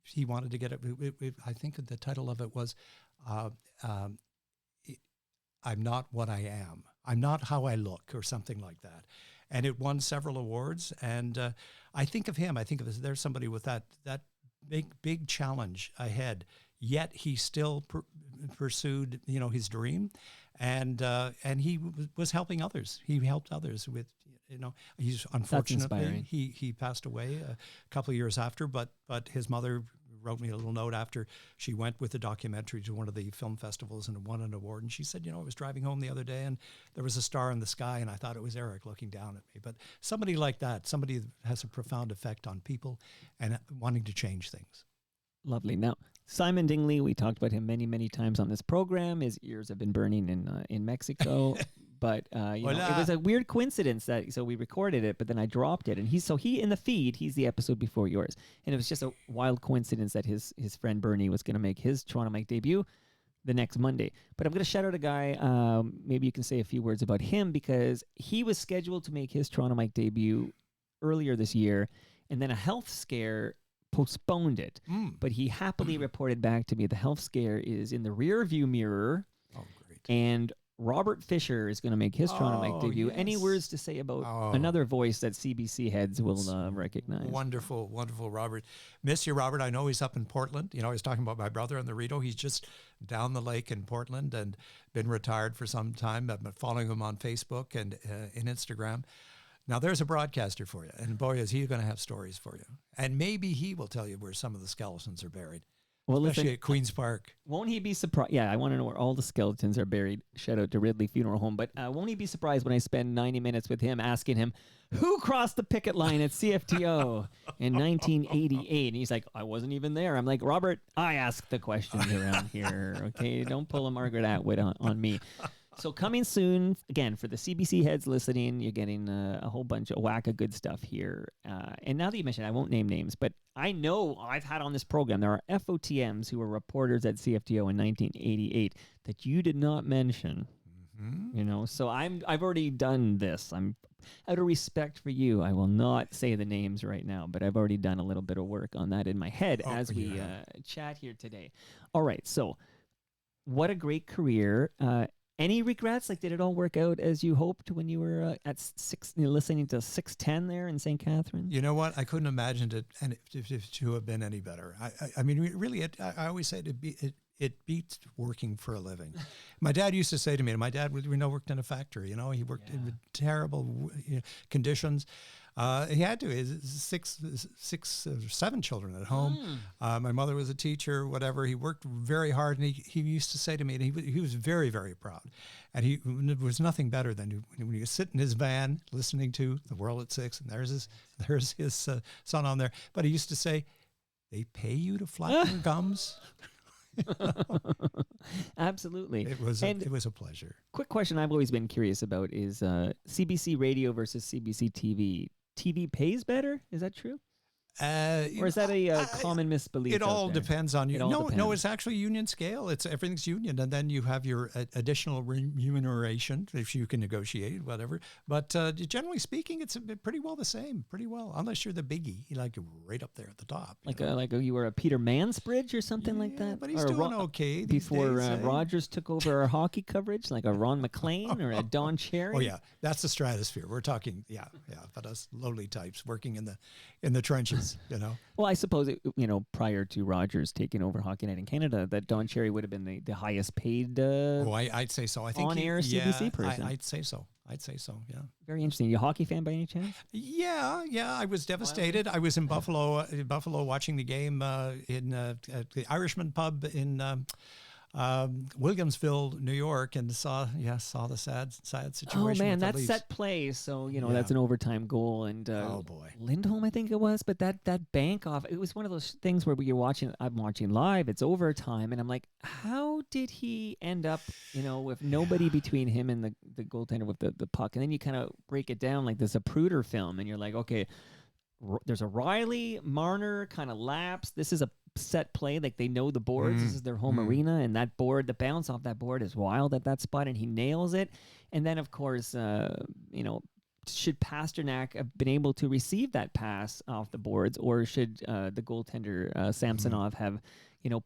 he wanted to get it. I think the title of it was I'm Not What I Am. I'm Not How I Look, or something like that. And it won several awards. And I think of him. I think of there's somebody with that big challenge ahead. Yet he still pursued, you know, his dream, and he was helping others. He helped others with, you know, he's unfortunately he passed away a couple of years after, but his mother wrote me a little note after she went with the documentary to one of the film festivals and won an award. And she said, you know, I was driving home the other day and there was a star in the sky and I thought it was Eric looking down at me. But somebody like that, somebody that has a profound effect on people and wanting to change things. Lovely. Now, Simon Dingley, we talked about him many, many times on this program. His ears have been burning in Mexico. But you know, it was a weird coincidence that we recorded it, but then I dropped it, and he in the feed, he's the episode before yours, and it was just a wild coincidence that his friend Bernie was going to make his Toronto Mike debut the next Monday. But I'm going to shout out a guy. Maybe you can say a few words about him, because he was scheduled to make his Toronto Mike debut earlier this year, and then a health scare postponed it. But he happily reported back to me the health scare is in the rear view mirror. Oh, great! And Robert Fisher is going to make his Toronto Mike debut. Yes. Any words to say about another voice that CBC heads will recognize? Wonderful, wonderful, Robert. Miss you, Robert. I know he's up in Portland. You know, I was talking about my brother on the Rito. He's just down the lake in Portland and been retired for some time. I've been following him on Facebook and in Instagram. Now, there's a broadcaster for you. And boy, is he going to have stories for you. And maybe he will tell you where some of the skeletons are buried. Well, especially at Queen's Park. Won't he be surprised? Yeah, I want to know where all the skeletons are buried. Shout out to Ridley Funeral Home. But won't he be surprised when I spend 90 minutes with him asking him, who crossed the picket line at CFTO in 1988? And he's like, I wasn't even there. I'm like, Robert, I ask the questions around here. Okay, don't pull a Margaret Atwood on me. So coming soon, again, for the CBC heads listening, you're getting a whole bunch of whack of good stuff here. And now that you mentioned, I won't name names, but I know I've had on this program, there are FOTMs who were reporters at CFTO in 1988 that you did not mention. You know, so I've already done this. I'm out of respect for you. I will not say the names right now, but I've already done a little bit of work on that in my head as we chat here today. All right, so what a great career. Any regrets? Like, did it all work out as you hoped when you were listening to 610 there in St. Catharines? You know what? I couldn't imagine it to have been any better. I mean, really, I always say it beats working for a living. My dad used to say to me, and my dad worked in a factory. You know, he worked in terrible conditions. He had to. His six or seven children at home. My mother was a teacher, whatever. He worked very hard, and he used to say to me, and he was very, very proud. And there was nothing better than when you sit in his van listening to The World at 6, and there's his son on there. But he used to say, they pay you to flatten your gums? Absolutely. It was a pleasure. Quick question I've always been curious about is CBC Radio versus CBC TV. TV pays better? Is that true? Or is that a common misbelief? It all depends on you. No, it's actually union scale. Everything's union, and then you have your additional remuneration if you can negotiate, whatever. But generally speaking, it's pretty well the same. Pretty well, unless you're the biggie, like right up there at the top. Like you were a Peter Mansbridge or something like that. But he's doing okay before Rogers took over our hockey coverage, like a Ron McLean or a Don Cherry. Oh yeah, that's the stratosphere. We're talking. Yeah. But us lowly types working in the trenches. You know. Well, I suppose prior to Rogers taking over Hockey Night in Canada, that Don Cherry would have been the highest paid. I'd say so. I think on-air CBC person. I'd say so. Yeah. Very interesting. You a hockey fan by any chance? Yeah. I was devastated. I was in Buffalo watching the game in the Irishman pub in Williamsville, New York, and saw the sad situation. Oh man, with the that Leafs. set play. So that's an overtime goal, and Oh boy, Lindholm, I think it was, but that bank off. It was one of those things where I'm watching live. It's overtime, and I'm like, how did he end up, with nobody between him and the goaltender with the puck? And then you kind of break it down like this Zapruder film, and you're like, okay, there's a Riley Marner kind of lapse. This is a set play, like they know the boards. This is their home arena, and that board, the bounce off that board is wild at that spot, and he nails it. And then of course, should Pasternak have been able to receive that pass off the boards, or should the goaltender Samsonov have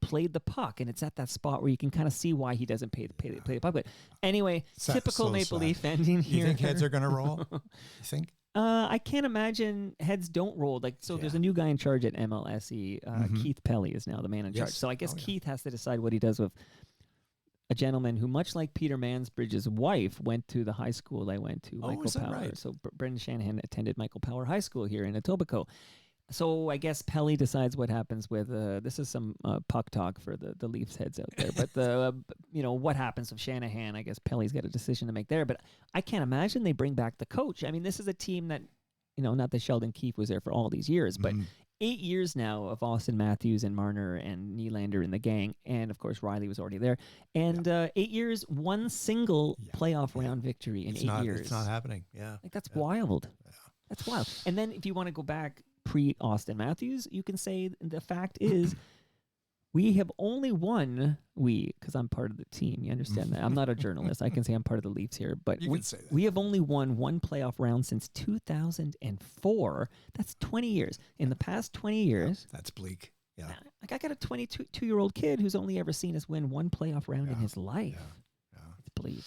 played the puck? And it's at that spot where you can kind of see why he doesn't play the puck. But anyway, typical Maple Leaf ending here. You think heads are going to roll? You think? I can't imagine heads don't roll. There's a new guy in charge at MLSE. Keith Pelly is now the man in charge. So I guess Keith has to decide what he does with a gentleman who, much like Peter Mansbridge's wife, went to the high school I went to, Michael Power. Right? So Brendan Shanahan attended Michael Power High School here in Etobicoke. So I guess Pelly decides what happens with this is some puck talk for the Leafs heads out there. But what happens with Shanahan? I guess Pelly's got a decision to make there. But I can't imagine they bring back the coach. I mean, this is a team that not that Sheldon Keefe was there for all these years, but 8 years now of Austin Matthews and Marner and Nylander in the gang, and of course Riley was already there. And 8 years, one single playoff round victory in 8 years. It's not happening. Yeah, that's wild. Yeah. That's wild. And then if you want to go back pre-Austin Matthews, you can say the fact is we have only won, because I'm part of the team, you understand that? I'm not a journalist. I can say I'm part of the Leafs here, but we have only won one playoff round since 2004. That's 20 years. In the past 20 years. That's bleak. Yeah. I got a 22-year-old kid who's only ever seen us win one playoff round in his life. Yeah. It's bleak.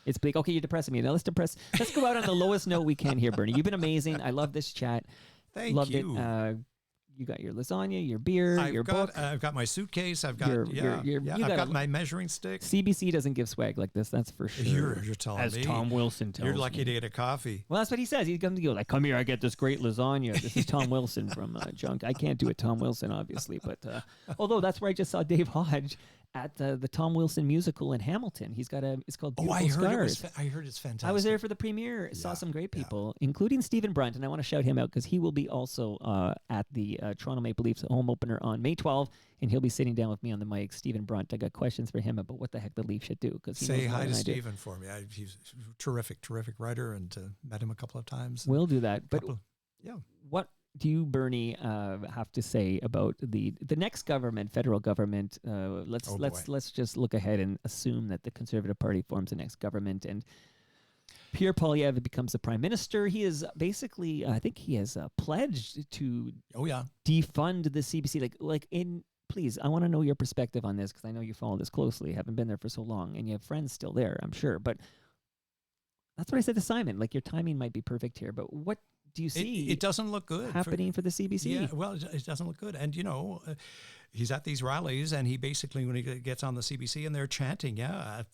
It's bleak. Okay, you're depressing me. Now let's go out on the lowest note we can here, Bernie. You've been amazing. I love this chat. Loved it. You got your lasagna, your beer, your book. I've got my suitcase. I've got I've got my measuring stick. CBC doesn't give swag like this, that's for sure. You're telling me. As Tom Wilson tells me. You're lucky to get a coffee. Well, that's what he says. He comes to go like, come here, I get this great lasagna. This is Tom Wilson from Junk. I can't do it Tom Wilson, obviously, but although that's where I just saw Dave Hodge at the Tom Wilson musical in Hamilton. He's got it's called Beautiful Scars. I heard it's fantastic. I was there for the premiere. Saw some great people, including Stephen Brunt, and I want to shout him out because he will be also at the Toronto Maple Leafs home opener on May 12th, and he'll be sitting down with me on the mic. Stephen Brunt. I got questions for him about what the heck the Leafs should do. Because say hi to Stephen for me. He's a terrific writer, and met him a couple of times. We'll do that. But what do you, Bernie, have to say about the next government, federal government? Let's just look ahead and assume that the Conservative Party forms the next government, and Pierre Poilievre becomes the prime minister. He is basically, I think he has pledged to defund the CBC. Please, I want to know your perspective on this because I know you follow this closely. Haven't been there for so long, and you have friends still there, I'm sure. But that's what I said to Simon. Your timing might be perfect here, but what do you see? It doesn't look good happening for the CBC. Yeah, well, it doesn't look good. And he's at these rallies, and he basically, when he gets on the CBC, and they're chanting, as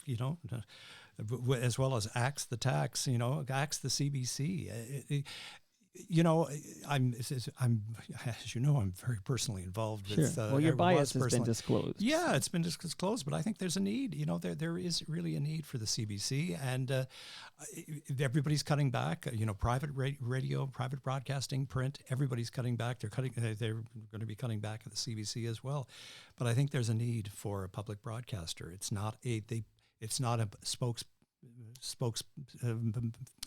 well as axe the tax, axe the CBC. I'm as you know, I'm very personally involved with. Well, your bias has been disclosed. Yeah, it's been disclosed, but I think there's a need. There is really a need for the CBC, and everybody's cutting back. Private radio, private broadcasting, print. Everybody's cutting back. They're going to be cutting back at the CBC as well. But I think there's a need for a public broadcaster. It's not a spokes.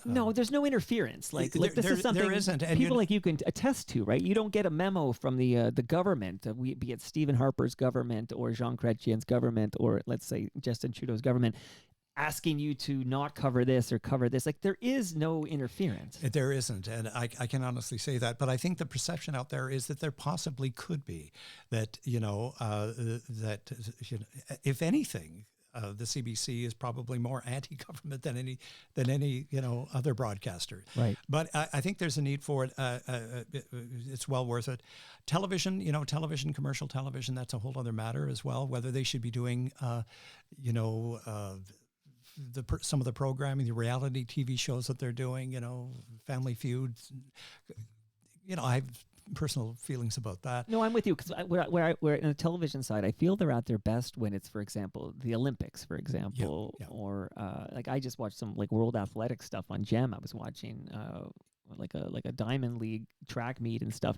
No, there's no interference. This is something there isn't, and people like you can attest to, right? You don't get a memo from the government, be it Stephen Harper's government or Jean Chrétien's government or let's say Justin Trudeau's government, asking you to not cover this or cover this. There is no interference. There isn't, and I can honestly say that. But I think the perception out there is that there possibly could be that if anything. The CBC is probably more anti-government than any other broadcaster. Right. But I think there's a need for it. It's well worth it. Television, commercial television, that's a whole other matter as well. Whether they should be doing, some of the programming, the reality TV shows that they're doing, Family Feud. I've personal feelings about that. No, I'm with you because where in the television side, I feel they're at their best when it's, for example, the Olympics, for example, or like I just watched some like World Athletics stuff on GEM. I was watching like a Diamond League track meet and stuff,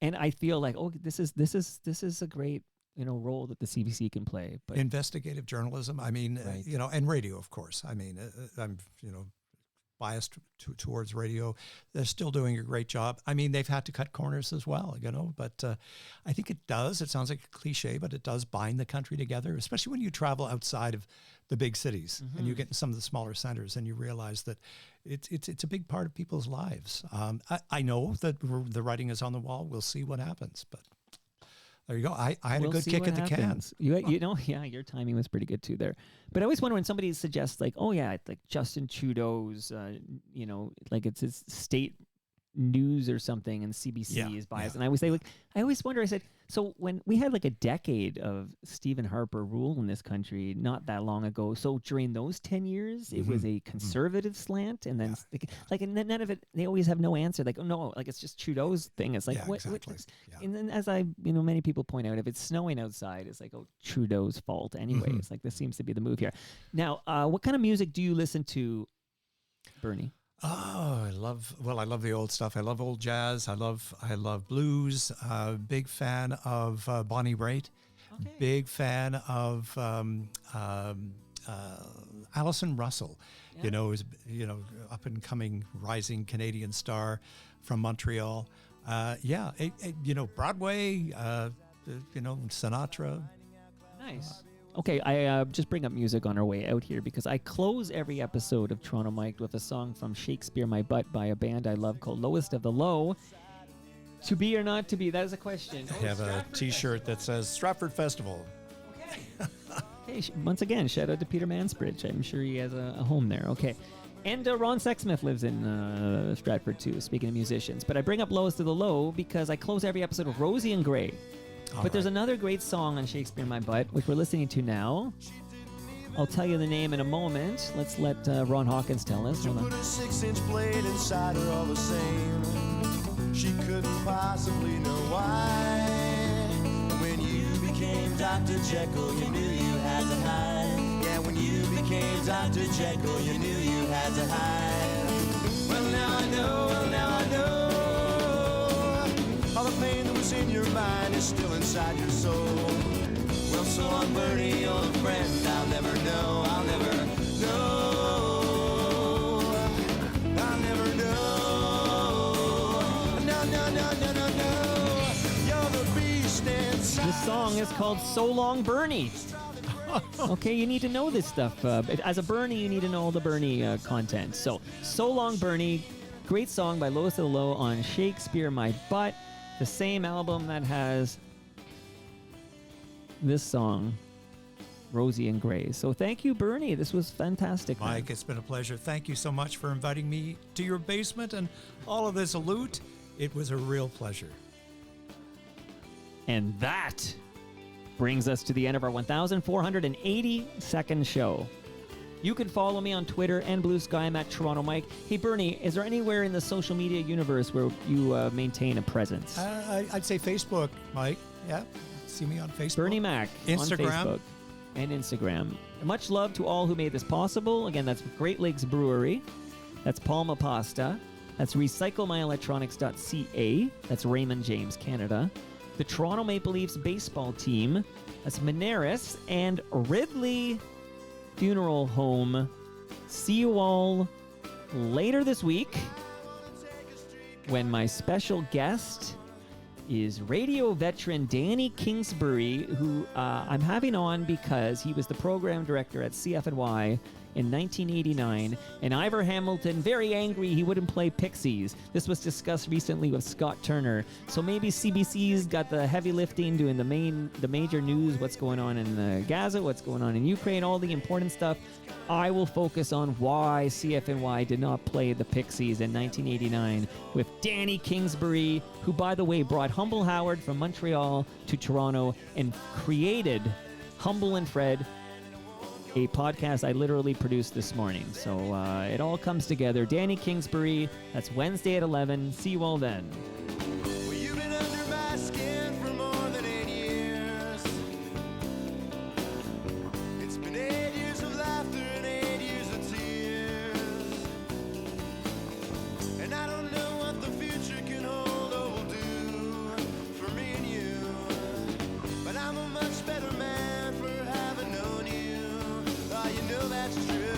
and I feel like this is a great role that the CBC can play. But investigative journalism, I mean, Right. And radio, of course. I mean, I'm biased towards radio. They're still doing a great job. I mean, they've had to cut corners as well, but I think it does. It sounds like a cliche, but it does bind the country together, especially when you travel outside of the big cities and you get in some of the smaller centers and you realize that it's a big part of people's lives. I know that the writing is on the wall. We'll see what happens, but there you go. I had a good kick at the can. Your timing was pretty good too there. But I always wonder when somebody suggests like, like Justin Trudeau's, like it's his state news or something, and CBC is biased. And I always say, I always wonder. I said, so when we had like a decade of Stephen Harper rule in this country not that long ago, so during those 10 years, it was a conservative slant, and then and then none of it. They always have no answer. Like, oh no, like it's just Trudeau's thing. It's like exactly. And then as many people point out, if it's snowing outside, it's like Trudeau's fault anyway. It's like this seems to be the move here. Now, what kind of music do you listen to, Bernie? Oh, I love the old stuff. I love old jazz. I love blues. Big fan of Bonnie Raitt. Okay. Big fan of Alison Russell. Yeah. Is up and coming rising Canadian star from Montreal. Broadway. Sinatra. Nice. Okay, I just bring up music on our way out here because I close every episode of Toronto Mic'd with a song from Shakespeare My Butt by a band I love called Lowest of the Low. To be or not to be, that is a question. I have a T-shirt that says Stratford Festival. Okay. Hey, once again, shout out to Peter Mansbridge. I'm sure he has a home there. Okay. And Ron Sexsmith lives in Stratford too, speaking of musicians. But I bring up Lowest of the Low because I close every episode with Rosie and Gray. But there's another great song on Shakespeare My Butt, which we're listening to now. I'll tell you the name in a moment. Let's let Ron Hawkins tell us. Hold on. Put a 6-inch blade inside her all the same. She couldn't possibly know why. When you became Dr. Jekyll, you knew you had to hide. Yeah, when you became Dr. Jekyll, you knew you had to hide. Well, now I know. All the pain that was in your mind is still inside your soul. Well, so long, Bernie, old friend, I'll never know. I'll never know. No. You're the beast inside. This song is called So Long, Bernie. Okay, you need to know this stuff. As a Bernie, you need to know all the Bernie content. So Long, Bernie, great song by Lowest of the Low on Shakespeare My Butt. The same album that has this song, Rosie and Gray. So thank you, Bernie. This was fantastic. Mike, it's been a pleasure. Thank you so much for inviting me to your basement and all of this loot. It was a real pleasure. And that brings us to the end of our 1,482nd show. You can follow me on Twitter and Blue Sky. I'm at Toronto Mike. Hey, Bernie, is there anywhere in the social media universe where you maintain a presence? I'd say Facebook, Mike. Yeah, see me on Facebook. Bernie Mac Instagram. on Facebook and Instagram. Much love to all who made this possible. Again, that's Great Lakes Brewery. That's Palma Pasta. That's recyclemyelectronics.ca. That's Raymond James, Canada. The Toronto Maple Leafs baseball team. That's Moneris and Ridley Funeral Home. See you all later this week when my special guest is radio veteran Danny Kingsbury, who I'm having on because he was the program director at CFNY in 1989, and Ivor Hamilton, very angry he wouldn't play Pixies. This was discussed recently with Scott Turner. So maybe CBC's got the heavy lifting, doing the major news, what's going on in Gaza, what's going on in Ukraine, all the important stuff. I will focus on why CFNY did not play the Pixies in 1989 with Danny Kingsbury, who, by the way, brought Humble Howard from Montreal to Toronto and created Humble and Fred, a podcast I literally produced this morning. So it all comes together. Danny Kingsbury, that's Wednesday at 11. See you all then. Well, you've been that's true.